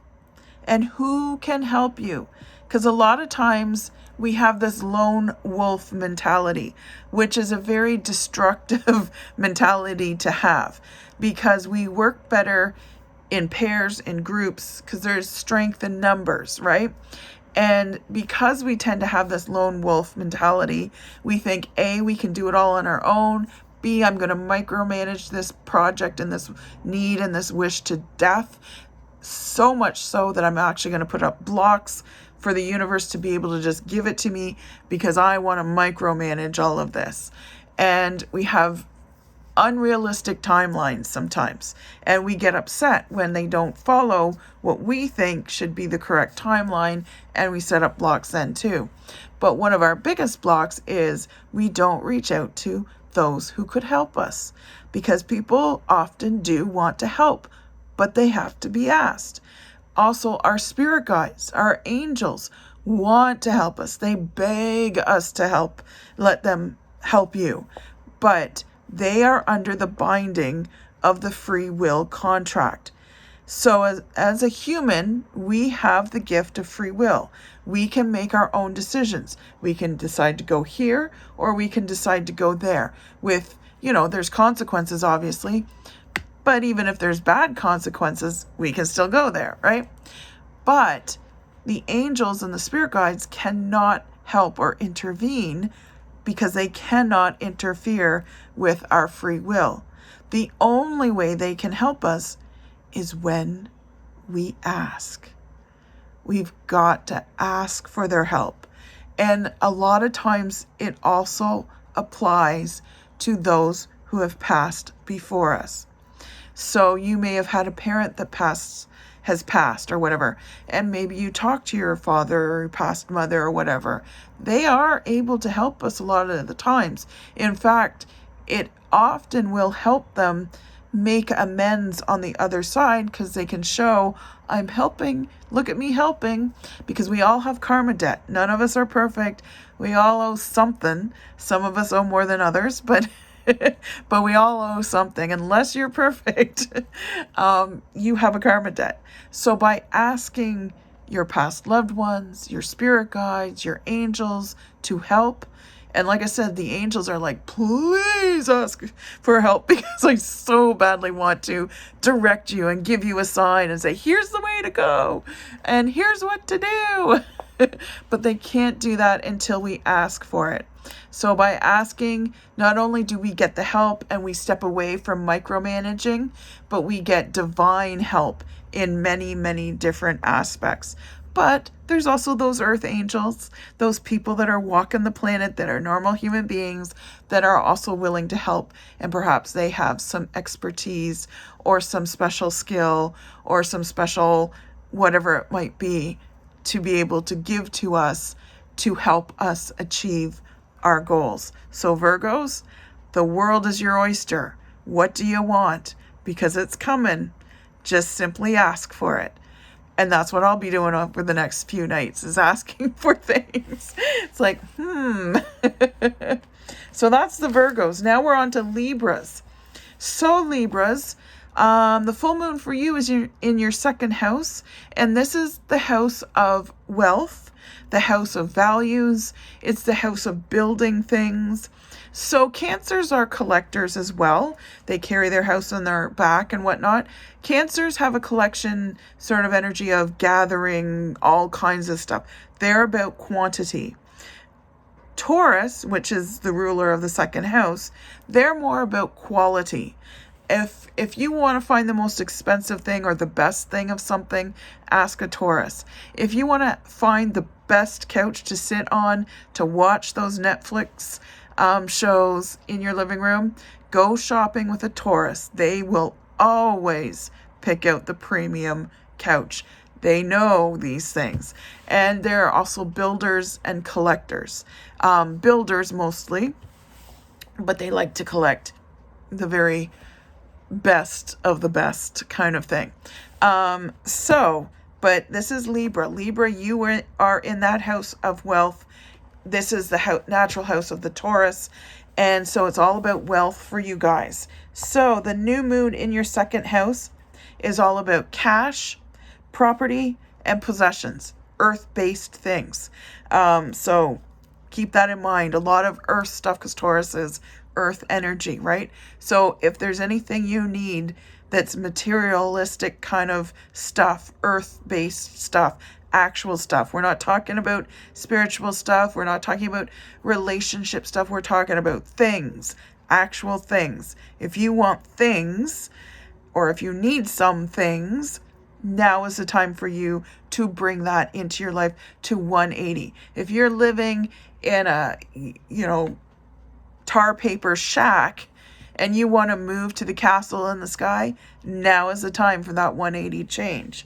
Speaker 1: and who can help you? Because a lot of times we have this lone wolf mentality, which is a very destructive mentality to have, because we work better in pairs, in groups, because there's strength in numbers, right? And because we tend to have this lone wolf mentality, we think, A, we can do it all on our own. B, I'm going to micromanage this project and this need and this wish to death. So much so that I'm actually going to put up blocks for the universe to be able to just give it to me because I want to micromanage all of this. And we have unrealistic timelines sometimes, and we get upset when they don't follow what we think should be the correct timeline, and we set up blocks then too. But one of our biggest blocks is we don't reach out to those who could help us, because people often do want to help, but they have to be asked. Also, our spirit guides, our angels, want to help us. They beg us to help, let them help you. But they are under the binding of the free will contract. So as a human, we have the gift of free will. We can make our own decisions. We can decide to go here, or we can decide to go there. With, there's consequences, obviously. But even if there's bad consequences, we can still go there, right? But the angels and the spirit guides cannot help or intervene, because they cannot interfere with our free will. The only way they can help us is when we ask. We've got to ask for their help. And a lot of times it also applies to those who have passed before us. So you may have had a parent that has passed or whatever, and maybe you talk to your father or your past mother or whatever. They are able to help us a lot of the times. In fact, it often will help them make amends on the other side, because they can show, I'm helping, look at me helping, because we all have karma debt. None of us are perfect. We all owe something. Some of us owe more than others, but but we all owe something. Unless you're perfect, you have a karma debt. So by asking your past loved ones, your spirit guides, your angels to help, and like I said, the angels are like, please ask for help, because I so badly want to direct you and give you a sign and say, here's the way to go and here's what to do. But they can't do that until we ask for it. So by asking, not only do we get the help and we step away from micromanaging, but we get divine help in many, many different aspects. But there's also those earth angels, those people that are walking the planet, that are normal human beings, that are also willing to help. And perhaps they have some expertise or some special skill or some special whatever it might be to be able to give to us to help us achieve our goals. So Virgos, the world is your oyster. What do you want? Because it's coming. Just simply ask for it. And that's what I'll be doing over the next few nights, is asking for things. It's like, So that's the Virgos. Now we're on to Libras. So Libras, the full moon for you is in your second house. And this is the house of wealth, the house of values. It's the house of building things. So Cancers are collectors as well. They carry their house on their back and whatnot. Cancers have a collection sort of energy of gathering all kinds of stuff. They're about quantity. Taurus, which is the ruler of the second house, they're more about quality. If you want to find the most expensive thing or the best thing of something, ask a Taurus. If you want to find the best couch to sit on, to watch those Netflix shows in your living room, go shopping with a Taurus. They will always pick out the premium couch. They know these things. And they're also builders and collectors. Builders mostly, but they like to collect the very best of the best kind of thing. But this is Libra. Libra, you are in that house of wealth. This is the natural house of the Taurus. And so it's all about wealth for you guys. So the new moon in your second house is all about cash, property, and possessions, earth-based things. So keep that in mind. A lot of earth stuff, because Taurus is earth energy, right? So if there's anything you need that's materialistic kind of stuff, earth-based stuff, actual stuff. We're not talking about spiritual stuff. We're not talking about relationship stuff. We're talking about things, actual things. If you want things, or if you need some things, now is the time for you to bring that into your life to 180. If you're living in a, tar paper shack and you want to move to the castle in the sky, now is the time for that 180 change.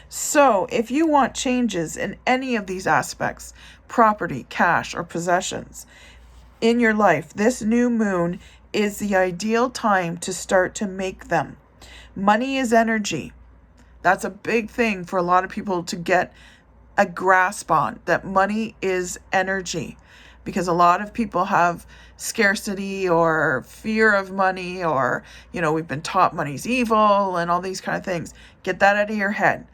Speaker 1: So if you want changes in any of these aspects, property, cash, or possessions in your life, this new moon is the ideal time to start to make them. Money is energy. That's a big thing for a lot of people to get a grasp on, that money is energy. Because a lot of people have scarcity or fear of money, or, we've been taught money's evil and all these kind of things. Get that out of your head.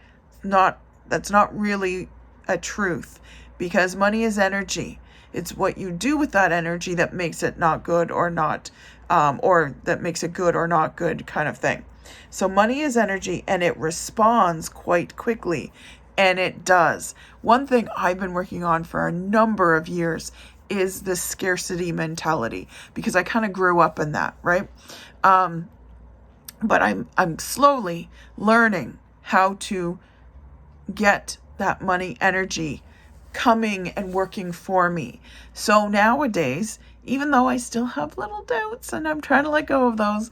Speaker 1: That's not really a truth, because money is energy. It's what you do with that energy that makes it not good or not, or that makes it good or not good kind of thing. So money is energy, and it responds quite quickly, and it does. One thing I've been working on for a number of years is the scarcity mentality, because I kind of grew up in that, right? But I'm slowly learning how to get that money energy coming and working for me. So nowadays, even though I still have little doubts and I'm trying to let go of those,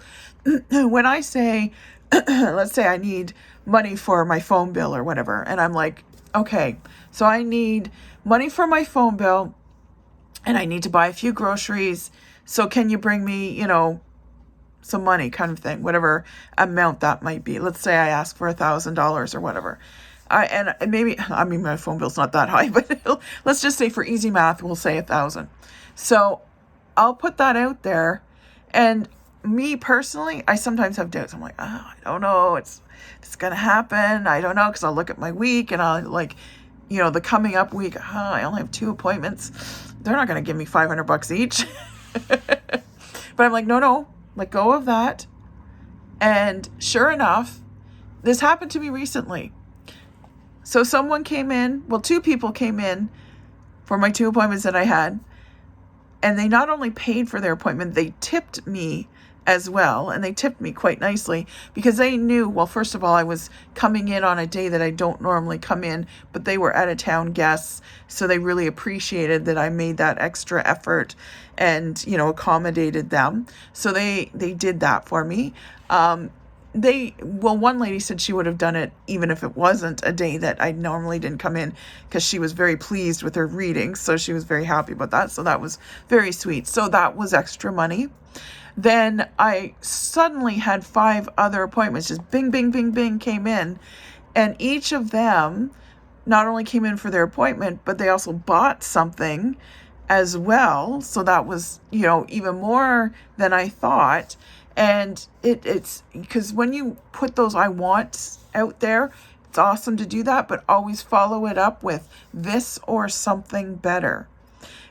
Speaker 1: when I say, let's say I need money for my phone bill or whatever, and I'm like, okay, so I need money for my phone bill, and I need to buy a few groceries. So can you bring me, some money kind of thing, whatever amount that might be. Let's say I ask for $1,000 or whatever. My phone bill's not that high, but let's just say for easy math, we'll say 1,000. So I'll put that out there. And me personally, I sometimes have doubts. I'm like, I don't know. It's going to happen. I don't know. Cause I'll look at my week and I'll the coming up week, I only have 2 appointments. They're not going to give me $500 each. But I'm like, no, let go of that. And sure enough, this happened to me recently. So someone came in, 2 people came in for my 2 appointments that I had. And they not only paid for their appointment, they tipped me as well. And they tipped me quite nicely, because they knew, well, first of all, I was coming in on a day that I don't normally come in, but they were out of town guests. So they really appreciated that I made that extra effort and, accommodated them. So they did that for me. One lady said she would have done it even if it wasn't a day that I normally didn't come in, because she was very pleased with her readings. So she was very happy about that. So that was very sweet. So that was extra money. Then I suddenly had 5 other appointments, just bing, bing, bing, bing came in. And each of them not only came in for their appointment, but they also bought something as well. So that was, even more than I thought. And it's because when you put those I want out there, it's awesome to do that, but always follow it up with this or something better.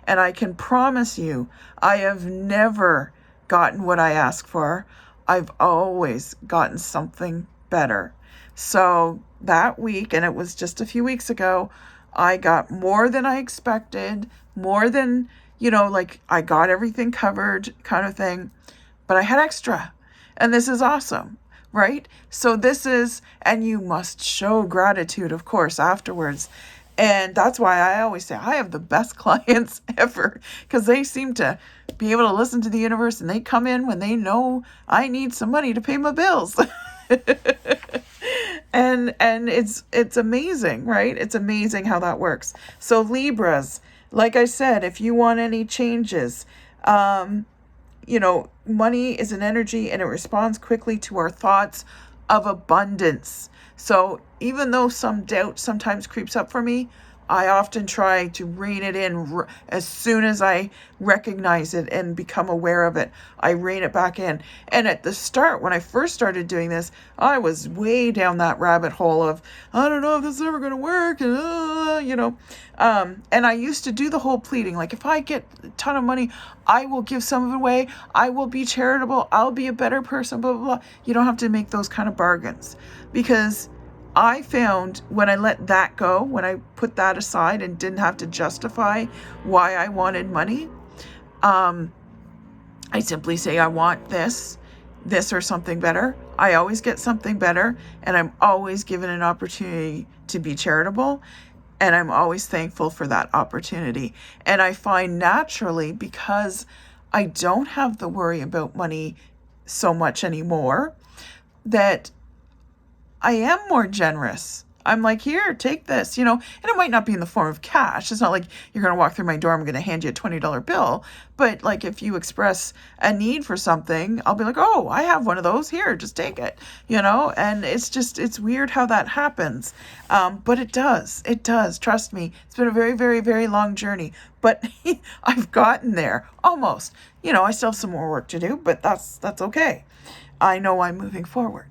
Speaker 1: And I can promise you, I have never gotten what I asked for. I've always gotten something better. So that week, and it was just a few weeks ago, I got more than I expected, more than, I got everything covered kind of thing. But I had extra, and this is awesome, right? So and you must show gratitude, of course, afterwards. And that's why I always say I have the best clients ever, because they seem to be able to listen to the universe, and they come in when they know I need some money to pay my bills. and it's amazing, right? It's amazing how that works. So Libras, like I said, if you want any changes, money is an energy and it responds quickly to our thoughts of abundance. So even though some doubt sometimes creeps up for me, I often try to rein it in as soon as I recognize it and become aware of it. I rein it back in. And at the start, when I first started doing this, I was way down that rabbit hole of, I don't know if this is ever going to work. And I used to do the whole pleading. Like, if I get a ton of money, I will give some of it away. I will be charitable. I'll be a better person, blah, blah, blah. You don't have to make those kind of bargains, because I found when I let that go, when I put that aside and didn't have to justify why I wanted money, I simply say, I want this or something better. I always get something better, and I'm always given an opportunity to be charitable, and I'm always thankful for that opportunity. And I find naturally, because I don't have the worry about money so much anymore, that I am more generous. I'm like, here, take this, and it might not be in the form of cash. It's not like you're going to walk through my door, I'm going to hand you a $20 bill. But like, if you express a need for something, I'll be like, oh, I have one of those here, just take it, and it's weird how that happens. But it does, trust me. It's been a very, very, very long journey, but I've gotten there almost. I still have some more work to do, but that's okay. I know I'm moving forward.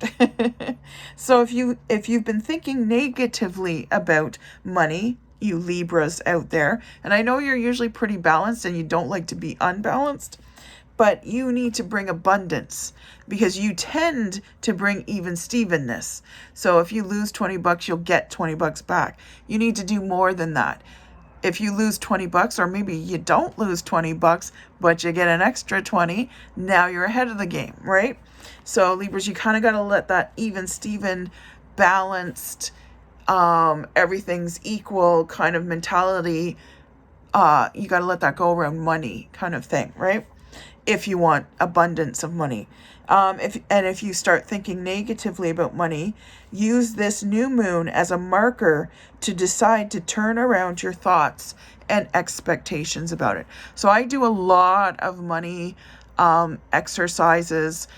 Speaker 1: So if you've been thinking negatively about money, you Libras out there, and I know you're usually pretty balanced and you don't like to be unbalanced, but you need to bring abundance, because you tend to bring even Stevenness. So if you lose $20, you'll get $20 back. You need to do more than that. If you lose $20, or maybe you don't lose $20, but you get an extra 20, now you're ahead of the game, right? So Libras, you kind of got to let that even Steven, balanced, everything's equal kind of mentality, you got to let that go around money kind of thing, right? If you want abundance of money. If you start thinking negatively about money, use this new moon as a marker to decide to turn around your thoughts and expectations about it. So I do a lot of money exercises.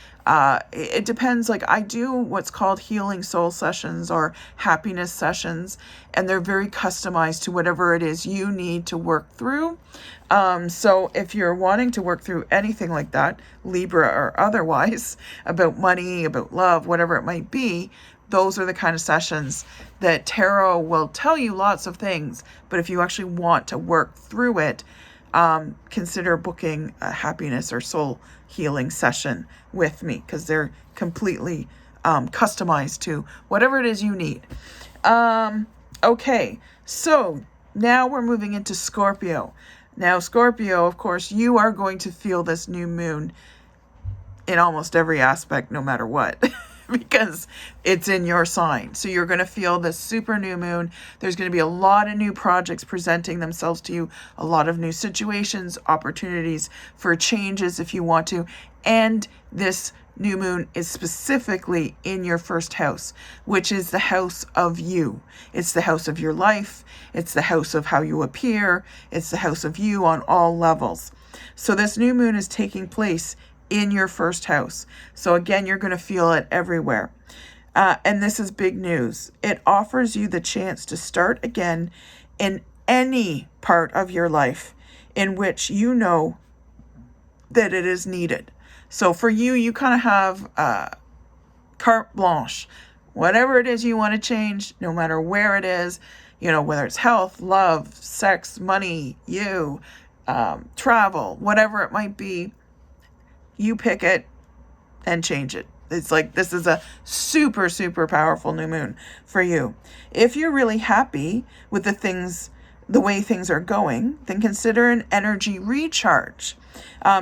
Speaker 1: It depends. Like, I do what's called healing soul sessions or happiness sessions, and they're very customized to whatever it is you need to work through. So if you're wanting to work through anything like that, Libra or otherwise, about money, about love, whatever it might be, those are the kind of sessions that tarot will tell you lots of things. But if you actually want to work through it, consider booking a happiness or soul healing session with me, because they're completely customized to whatever it is you need. Okay, so now we're moving into Scorpio. Now, Scorpio, of course, you are going to feel this new moon in almost every aspect, no matter what. Because it's in your sign. So you're going to feel this super new moon. There's going to be a lot of new projects presenting themselves to you, a lot of new situations, opportunities for changes if you want to. And this new moon is specifically in your first house, which is the house of you. It's the house of your life. It's the house of how you appear. It's the house of you on all levels. So this new moon is taking place in your first house. So again, you're going to feel it everywhere. And this is big news. It offers you the chance to start again in any part of your life in which you know that it is needed. So for you, you kind of have carte blanche. Whatever it is you want to change, no matter where it is, whether it's health, love, sex, money, travel, whatever it might be, you pick it and change it. It's like, this is a super, super powerful new moon for you. If you're really happy with the things the way things are going, then consider an energy recharge.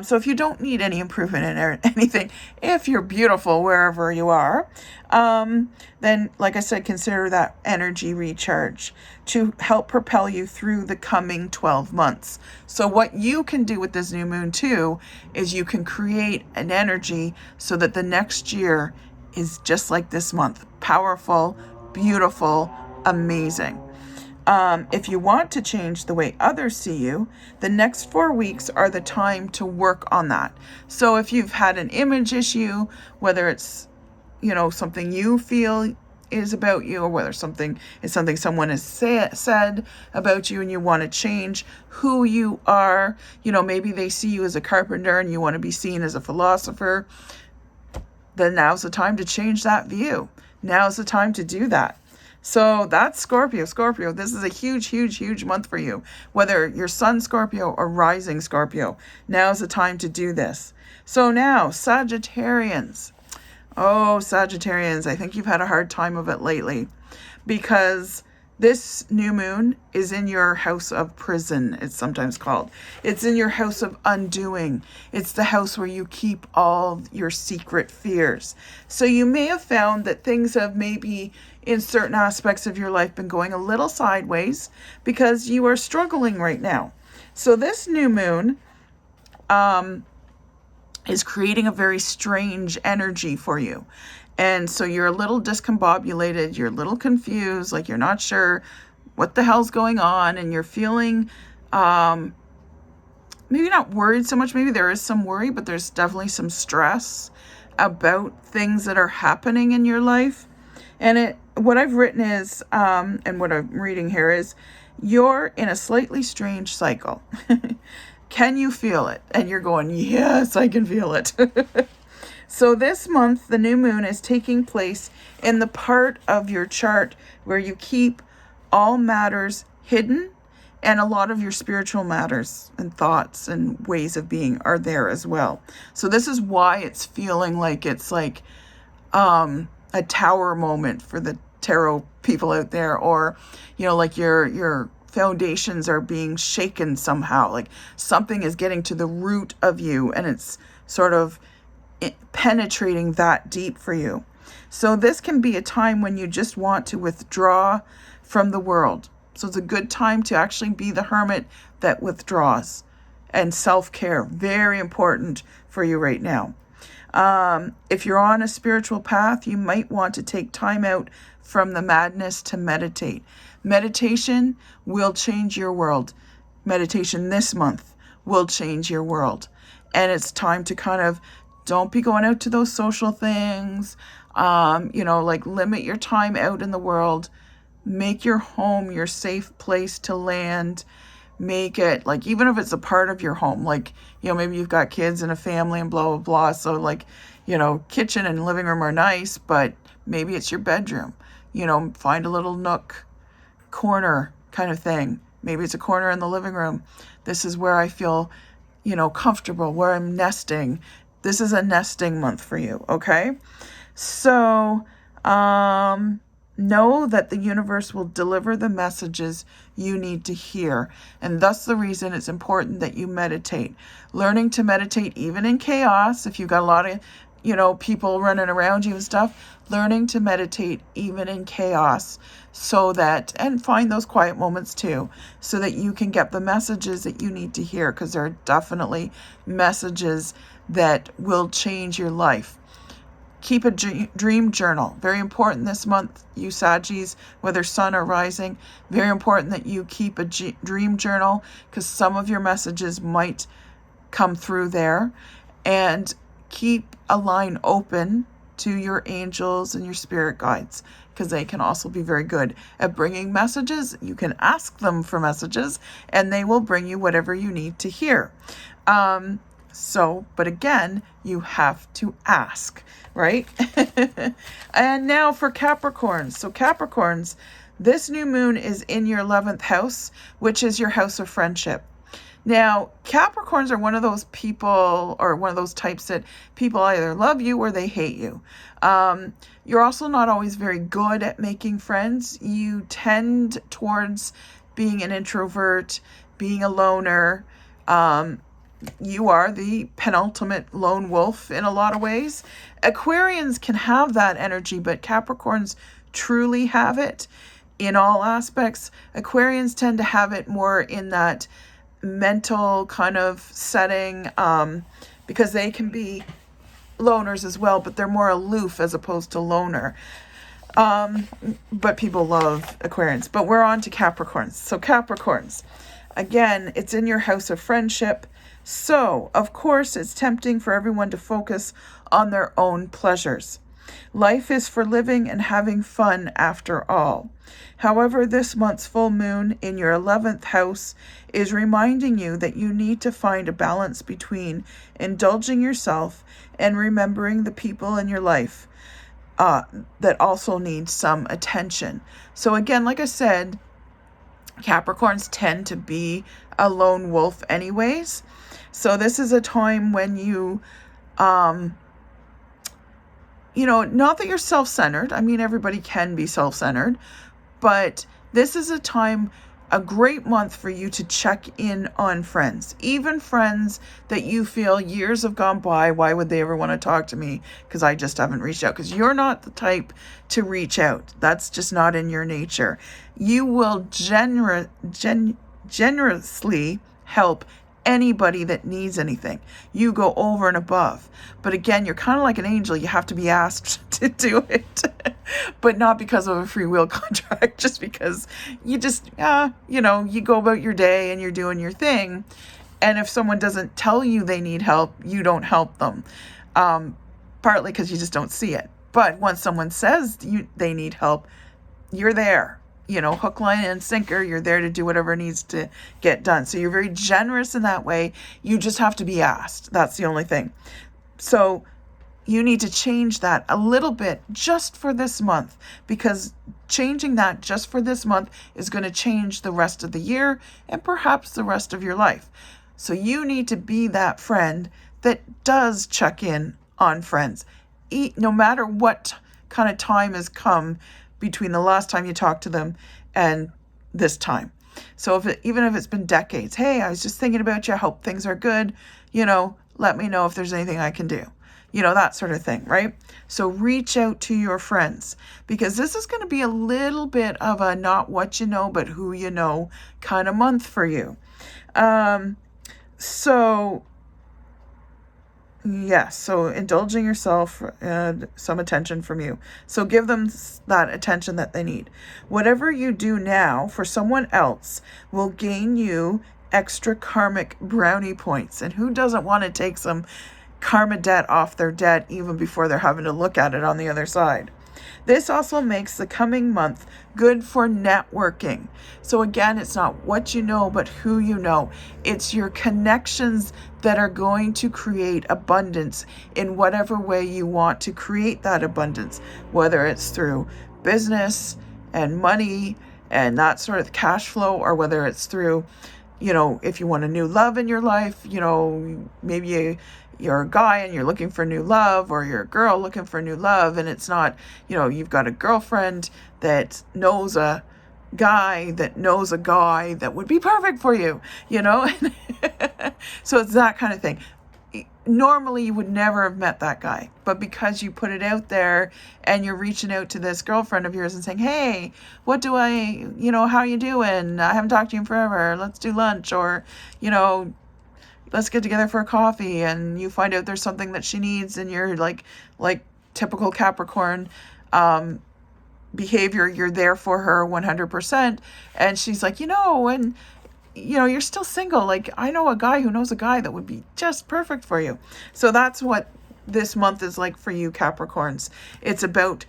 Speaker 1: So if you don't need any improvement in anything, if you're beautiful wherever you are, then, like I said, consider that energy recharge to help propel you through the coming 12 months. So what you can do with this new moon too is you can create an energy so that the next year is just like this month. Powerful, beautiful, amazing. If you want to change the way others see you, the next 4 weeks are the time to work on that. So if you've had an image issue, whether it's, something you feel is about you, or whether something is something someone has said about you and you want to change who you are, maybe they see you as a carpenter and you want to be seen as a philosopher, then now's the time to change that view. Now's the time to do that. So that's Scorpio. Scorpio, this is a huge, huge, huge month for you. Whether you're Sun Scorpio or Rising Scorpio, now's the time to do this. So now, Sagittarians. Oh, Sagittarians, I think you've had a hard time of it lately because this new moon is in your house of prison, it's sometimes called. It's in your house of undoing. It's the house where you keep all your secret fears. So you may have found that things have maybe in certain aspects of your life been going a little sideways because you are struggling right now. So this new moon is creating a very strange energy for you. And so you're a little discombobulated, you're a little confused, like you're not sure what the hell's going on, and you're feeling maybe not worried so much. Maybe there is some worry, but there's definitely some stress about things that are happening in your life. And what I've written is, and what I'm reading here is, you're in a slightly strange cycle. Can you feel it? And you're going, yes, I can feel it. So this month, the new moon is taking place in the part of your chart where you keep all matters hidden, and a lot of your spiritual matters and thoughts and ways of being are there as well. So this is why it's feeling like it's like a tower moment for the tarot people out there, or, like your foundations are being shaken somehow, like something is getting to the root of you and it's sort of penetrating that deep for you. So this can be a time when you just want to withdraw from the world. So it's a good time to actually be the hermit that withdraws. And self-care, very important for you right now. If you're on a spiritual path, you might want to take time out from the madness to meditate. Meditation will change your world. Meditation this month will change your world. And it's time to kind of don't be going out to those social things, like limit your time out in the world. Make your home your safe place to land. Make it, like, even if it's a part of your home, like, maybe you've got kids and a family and blah, blah, blah. So like, kitchen and living room are nice, but maybe it's your bedroom, find a little nook, corner kind of thing. Maybe it's a corner in the living room. This is where I feel, comfortable, where I'm nesting. This is a nesting month for you, okay? So, know that the universe will deliver the messages you need to hear. And thus the reason it's important that you meditate. Learning to meditate even in chaos, if you've got a lot of, people running around you and stuff, learning to meditate even in chaos and find those quiet moments too, so that you can get the messages that you need to hear, because there are definitely messages that will change your life. Keep a dream journal. Very important this month, you Saggies, whether sun or rising. Very important that you keep a dream journal, because some of your messages might come through there. And keep a line open to your angels and your spirit guides, because they can also be very good at bringing messages. You can ask them for messages and they will bring you whatever you need to hear. But again, you have to ask, right? And now for Capricorns. So Capricorns, this new moon is in your 11th house, which is your house of friendship. Now, Capricorns are one of those people, or one of those types that people either love you or they hate you. You're also not always very good at making friends. You tend towards being an introvert, being a loner. You are the penultimate lone wolf in a lot of ways. Aquarians can have that energy, but Capricorns truly have it in all aspects. Aquarians tend to have it more in that mental kind of setting, because they can be loners as well, but they're more aloof as opposed to loner. But people love Aquarians. But we're on to Capricorns. So Capricorns, again, it's in your house of friendship. So, of course, it's tempting for everyone to focus on their own pleasures. Life is for living and having fun after all. However, this month's full moon in your 11th house is reminding you that you need to find a balance between indulging yourself and remembering the people in your life that also need some attention. So again, like I said, Capricorns tend to be a lone wolf anyways. So this is a time when you, not that you're self-centered. I mean, everybody can be self-centered, but this is a great month for you to check in on friends, even friends that you feel years have gone by. Why would they ever want to talk to me? Because I just haven't reached out. Because you're not the type to reach out. That's just not in your nature. You will generously help anybody that needs anything. You go over and above. But again, you're kind of like an angel. You have to be asked to do it. But not because of a free will contract, just because you just, you go about your day and you're doing your thing. And if someone doesn't tell you they need help, you don't help them. Partly because you just don't see it. But once someone says they need help, you're there. Hook, line, and sinker, you're there to do whatever needs to get done. So you're very generous in that way. You just have to be asked. That's the only thing. So you need to change that a little bit just for this month, because changing that just for this month is going to change the rest of the year and perhaps the rest of your life. So you need to be that friend that does check in on friends. No matter what kind of time has come between the last time you talked to them and this time. So even if it's been decades, hey, I was just thinking about you. I hope things are good. Let me know if there's anything I can do. That sort of thing, right? So reach out to your friends, because this is going to be a little bit of a not what you know, but who you know kind of month for you. So indulging yourself and some attention from you. So give them that attention that they need. Whatever you do now for someone else will gain you extra karmic brownie points. And who doesn't want to take some karma debt off their debt even before they're having to look at it on the other side? This also makes the coming month good for networking. So again, it's not what you know, but who you know. It's your connections that are going to create abundance in whatever way you want to create that abundance, whether it's through business and money and that sort of cash flow, or whether it's through, if you want a new love in your life, maybe you're a guy and you're looking for new love, or you're a girl looking for new love, and it's not, you've got a girlfriend that knows a guy that knows a guy that would be perfect for you, So it's that kind of thing. Normally you would never have met that guy, but because you put it out there and you're reaching out to this girlfriend of yours and saying, hey, how you doing? I haven't talked to you in forever. Let's do lunch, or, let's get together for a coffee, and you find out there's something that she needs, and you're like typical Capricorn behavior, you're there for her 100%, and she's like, and you're still single. Like, I know a guy who knows a guy that would be just perfect for you. So that's what this month is like for you, Capricorns. It's about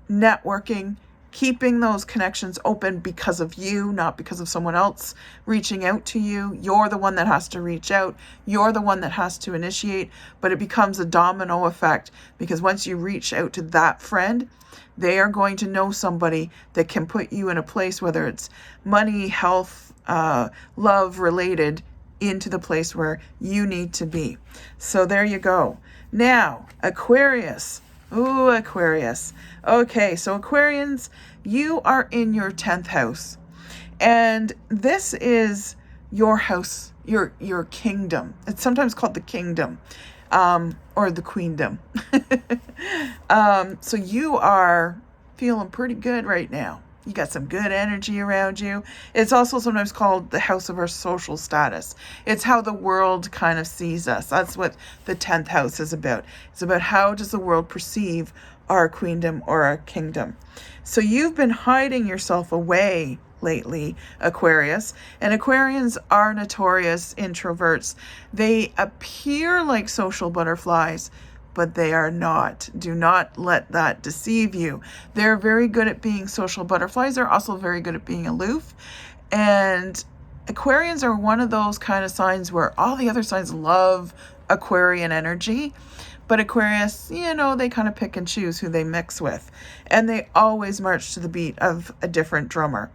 Speaker 1: networking, keeping those connections open because of you, not because of someone else reaching out to you. You're the one that has to reach out. You're the one that has to initiate, but it becomes a domino effect, because once you reach out to that friend, they are going to know somebody that can put you in a place, whether it's money, health, love related, into the place where you need to be. So there you go. Now, Aquarius. Ooh, Aquarius. Okay, so Aquarians, you are in your 10th house. And this is your house, your kingdom. It's sometimes called the kingdom, or the queendom. So you are feeling pretty good right now. You got some good energy around you. It's also sometimes called the house of our social status. It's how the world kind of sees us. That's what the 10th house is about. It's about how does the world perceive our queendom or our kingdom. So you've been hiding yourself away lately, Aquarius. And Aquarians are notorious introverts. They appear like social butterflies, but they are not. Do not let that deceive you. They're very good at being social butterflies. They're also very good at being aloof. And Aquarians are one of those kind of signs where all the other signs love Aquarian energy. But Aquarius, they kind of pick and choose who they mix with. And they always march to the beat of a different drummer.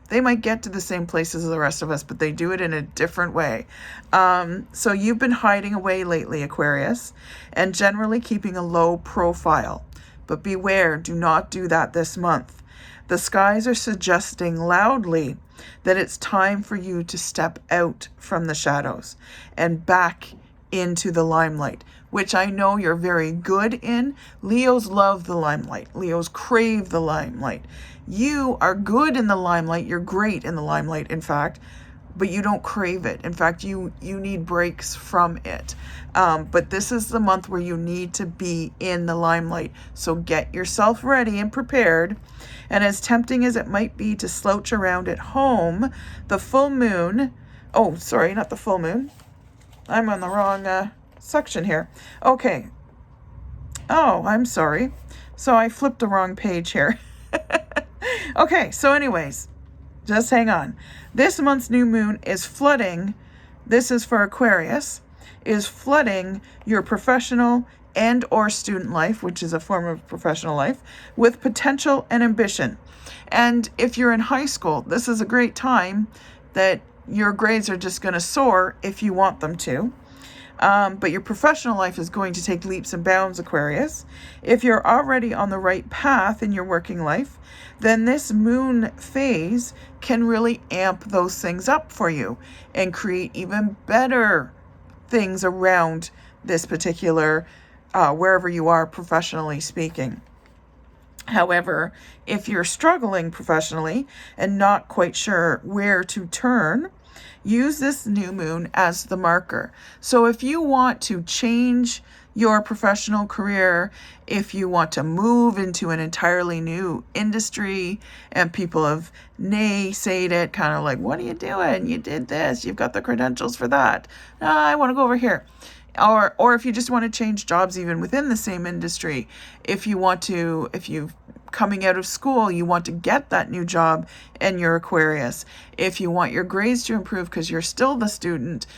Speaker 1: They might get to the same places as the rest of us, but they do it in a different way. So you've been hiding away lately, Aquarius, and generally keeping a low profile. But beware, do not do that this month. The skies are suggesting loudly that it's time for you to step out from the shadows and back into the limelight, which I know you're very good in. Leos love the limelight. Leos crave the limelight. You are good in the limelight. You're great in the limelight, in fact, but you don't crave it. In fact, you need breaks from it. But this is the month where you need to be in the limelight. So get yourself ready and prepared. And as tempting as it might be to slouch around at home, the full moon, oh, sorry, not the full moon. I'm on the wrong section here. Okay. Oh, I'm sorry. So I flipped the wrong page here. Okay, so anyways, just hang on. This month's new moon is flooding, this is for Aquarius, is flooding your professional and or student life, which is a form of professional life, with potential and ambition. And if you're in high school, this is a great time that your grades are just going to soar if you want them to. But your professional life is going to take leaps and bounds, Aquarius. If you're already on the right path in your working life, then this moon phase can really amp those things up for you and create even better things around this particular, wherever you are professionally speaking. However, if you're struggling professionally and not quite sure where to turn, use this new moon as the marker. So if you want to change your professional career, if you want to move into an entirely new industry and people have naysayed it, kind of like, what are you doing? You did this. You've got the credentials for that. I want to go over here. Or if you just want to change jobs even within the same industry, if you've coming out of school, you want to get that new job and you're Aquarius. If you want your grades to improve because you're still the student,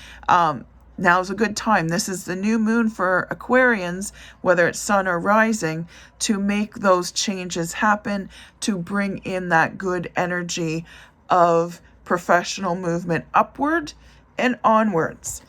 Speaker 1: now's a good time. This is the new moon for Aquarians, whether it's sun or rising, to make those changes happen, to bring in that good energy of professional movement upward and onwards.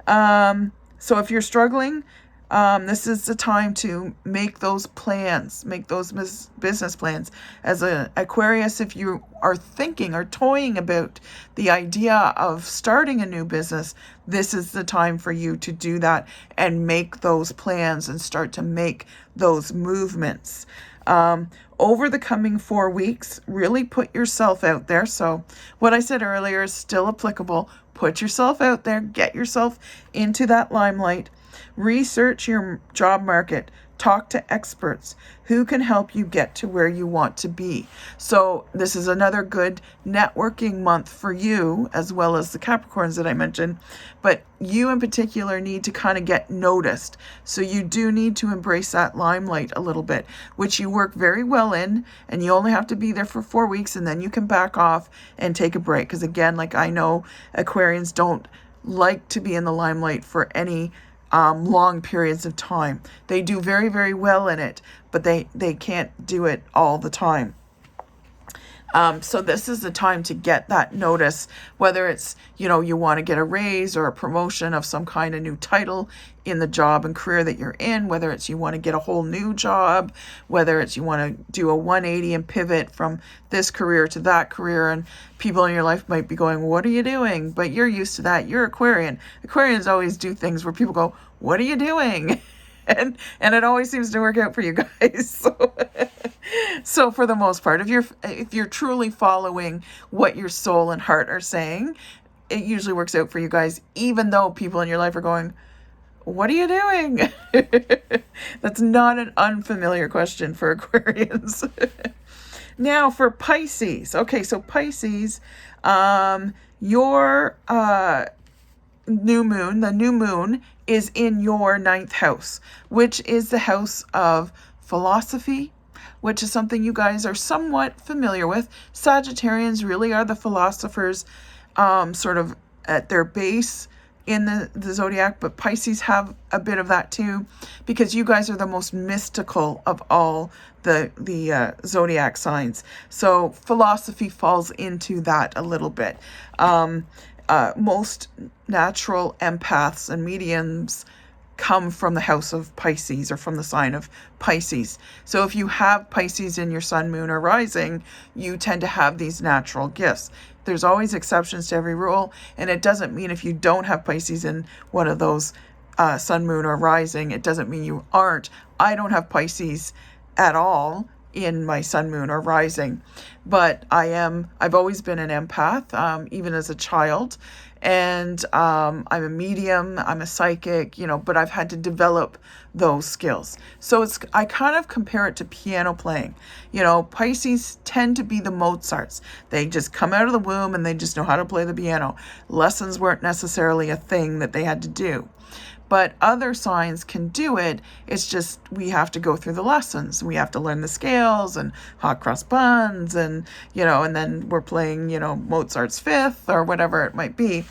Speaker 1: So if you're struggling, this is the time to make those plans, make those business plans. As an Aquarius, if you are thinking or toying about the idea of starting a new business, this is the time for you to do that and make those plans and start to make those movements. Over the coming 4 weeks, really put yourself out there. So what I said earlier is still applicable. Put yourself out there, get yourself into that limelight. Research your job market. Talk to experts who can help you get to where you want to be. So this is another good networking month for you, as well as the Capricorns that I mentioned. But you in particular need to kind of get noticed. So you do need to embrace that limelight a little bit, which you work very well in, and you only have to be there for 4 weeks, and then you can back off and take a break. Because again, like I know Aquarians don't like to be in the limelight for any long periods of time. They do very, very well in it, but they can't do it all the time. So this is the time to get that notice, whether it's, you want to get a raise or a promotion of some kind of new title in the job and career that you're in, whether it's you want to get a whole new job, whether it's you want to do a 180 and pivot from this career to that career. And people in your life might be going, what are you doing? But you're used to that. You're Aquarian. Aquarians always do things where people go, what are you doing? And it always seems to work out for you guys. So for the most part, if you're truly following what your soul and heart are saying, it usually works out for you guys, even though people in your life are going, what are you doing? That's not an unfamiliar question for Aquarians. Now for Pisces. Okay, so Pisces, your the new moon is in your 9th house, which is the house of philosophy, which is something you guys are somewhat familiar with. Sagittarians really are the philosophers, sort of at their base in the zodiac, but Pisces have a bit of that too, because you guys are the most mystical of all the zodiac signs. So philosophy falls into that a little bit. Most natural empaths and mediums come from the house of Pisces or from the sign of Pisces. So if you have Pisces in your sun, moon, or rising, you tend to have these natural gifts. There's always exceptions to every rule, and it doesn't mean if you don't have Pisces in one of those sun, moon, or rising, it doesn't mean you aren't. I don't have Pisces at all in my sun, moon, or rising, but I've always been an empath, even as a child, and I'm a medium, I'm a psychic, but I've had to develop those skills. So I kind of compare it to piano playing. Pisces tend to be the Mozarts. They just come out of the womb and they just know how to play the piano. Lessons weren't necessarily a thing that they had to do. But other signs can do it. It's just we have to go through the lessons. We have to learn the scales and hot cross buns and, and then we're playing, Mozart's Fifth or whatever it might be.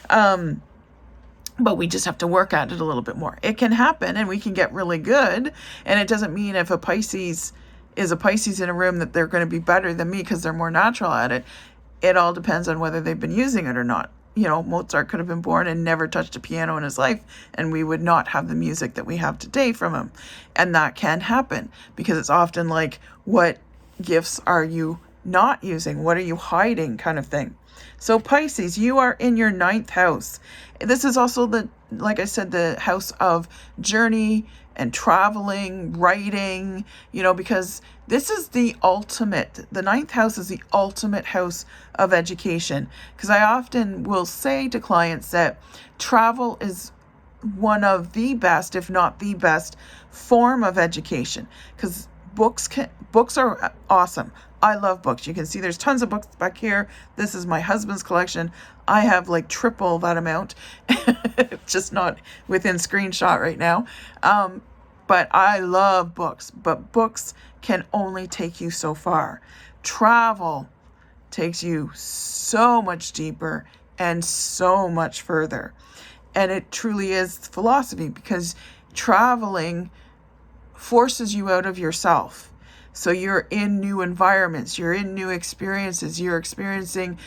Speaker 1: But we just have to work at it a little bit more. It can happen and we can get really good. And it doesn't mean if a Pisces is a Pisces in a room that they're going to be better than me because they're more natural at it. It all depends on whether they've been using it or not. Mozart could have been born and never touched a piano in his life, and we would not have the music that we have today from him. And that can happen because it's often like, what gifts are you not using? What are you hiding, kind of thing. So Pisces, you are in your 9th house. This is also like I said, the house of journey and traveling, writing, because this is the 9th house is the ultimate house of education. Because I often will say to clients that travel is one of the best, if not the best, form of education. Because books are awesome. I love books. You can see there's tons of books back here. This is my husband's collection. I have like triple that amount, just not within screenshot right now. But I love books, but books can only take you so far. Travel takes you so much deeper and so much further. And it truly is philosophy, because traveling forces you out of yourself. So you're in new environments, you're in new experiences, you're experiencing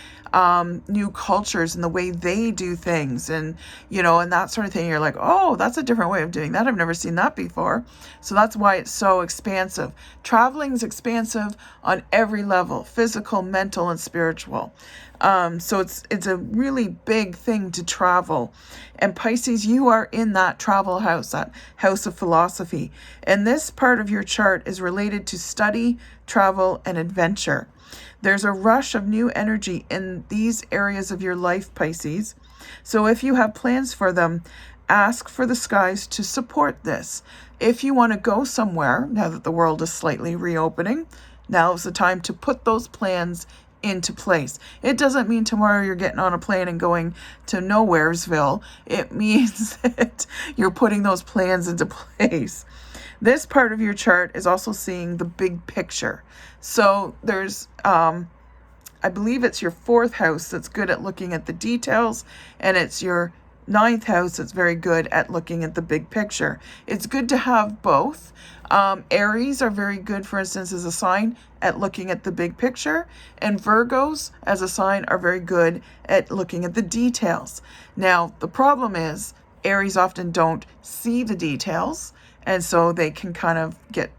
Speaker 1: new cultures and the way they do things, and and that sort of thing. You're like, oh, that's a different way of doing that. I've never seen that before. So that's why it's so expansive. Traveling is expansive on every level: physical, mental, and spiritual. So it's a really big thing to travel. And Pisces, you are in that travel house, that house of philosophy. And this part of your chart is related to study, travel, and adventure. There's a rush of new energy in these areas of your life, Pisces. So if you have plans for them, ask for the skies to support this. If you want to go somewhere, now that the world is slightly reopening, now is the time to put those plans into place. It doesn't mean tomorrow you're getting on a plane and going to Nowheresville. It means that you're putting those plans into place. This part of your chart is also seeing the big picture. So there's, I believe it's your 4th house that's good at looking at the details, and it's your ninth house that's very good at looking at the big picture. It's good to have both. Aries are very good, for instance, as a sign at looking at the big picture, and Virgos as a sign are very good at looking at the details. Now, the problem is Aries often don't see the details, and so they can kind of get,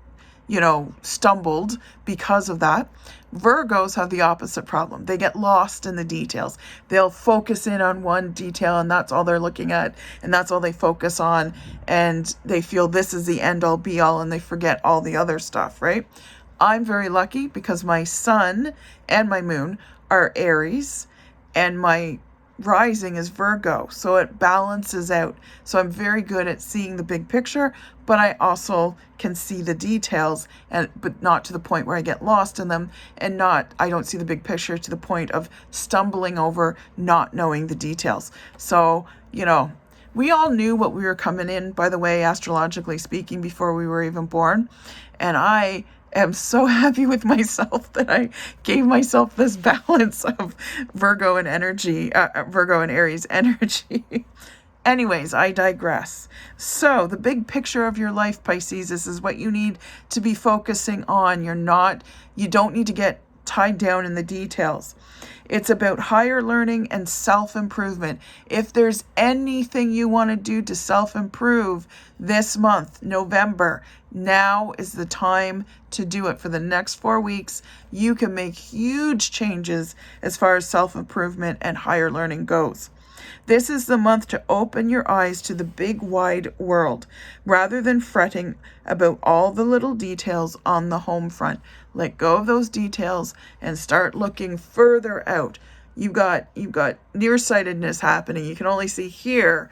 Speaker 1: stumbled because of that. Virgos have the opposite problem. They get lost in the details. They'll focus in on one detail, and that's all they're looking at, and that's all they focus on, and they feel this is the end all be all, and they forget all the other stuff, right? I'm very lucky because my sun and my moon are Aries, and my rising is Virgo, so it balances out. So I'm very good at seeing the big picture, but I also can see the details, but not to the point where I get lost in them, and I don't see the big picture to the point of stumbling over not knowing the details. So, we all knew what we were coming in, by the way, astrologically speaking, before we were even born. And I am so happy with myself that I gave myself this balance of Virgo and Aries energy. Anyways, I digress. So the big picture of your life, Pisces, this is what you need to be focusing on. You don't need to get tied down in the details. It's about higher learning and self-improvement. If there's anything you want to do to self-improve this month, November, now is the time to do it. For the next 4 weeks, you can make huge changes as far as self-improvement and higher learning goes. This is the month to open your eyes to the big wide world rather than fretting about all the little details on the home front. Let go of those details and start looking further out. You've got nearsightedness happening. You can only see here.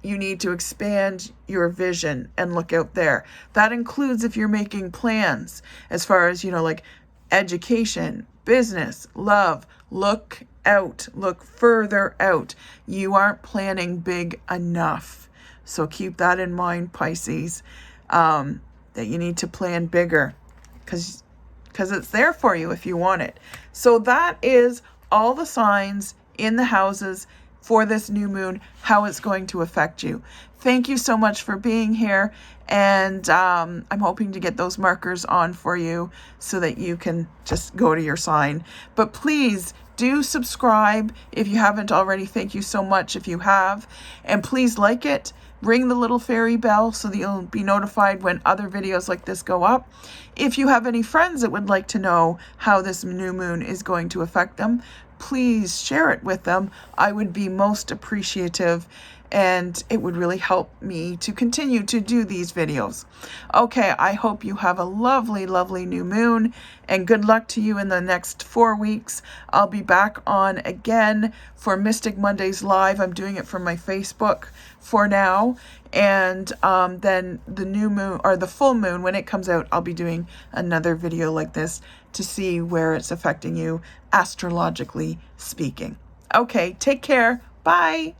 Speaker 1: You need to expand your vision and look out there. That includes if you're making plans as far as, like education, business, love. Look out, look further out. You aren't planning big enough. So keep that in mind, Pisces, that you need to plan bigger because it's there for you if you want it. So that is all the signs in the houses for this new moon, how it's going to affect you. Thank you so much for being here. And I'm hoping to get those markers on for you so that you can just go to your sign. But please do subscribe if you haven't already. Thank you so much if you have. And please like it. Ring the little fairy bell so that you'll be notified when other videos like this go up. If you have any friends that would like to know how this new moon is going to affect them, please share it with them. I would be most appreciative, and it would really help me to continue to do these videos. Okay, I hope you have a lovely, lovely new moon, and good luck to you in the next 4 weeks. I'll be back on again for Mystic Mondays Live. I'm doing it from my Facebook for now, and then the new moon, or the full moon, when it comes out, I'll be doing another video like this to see where it's affecting you astrologically speaking. Okay, take care. Bye.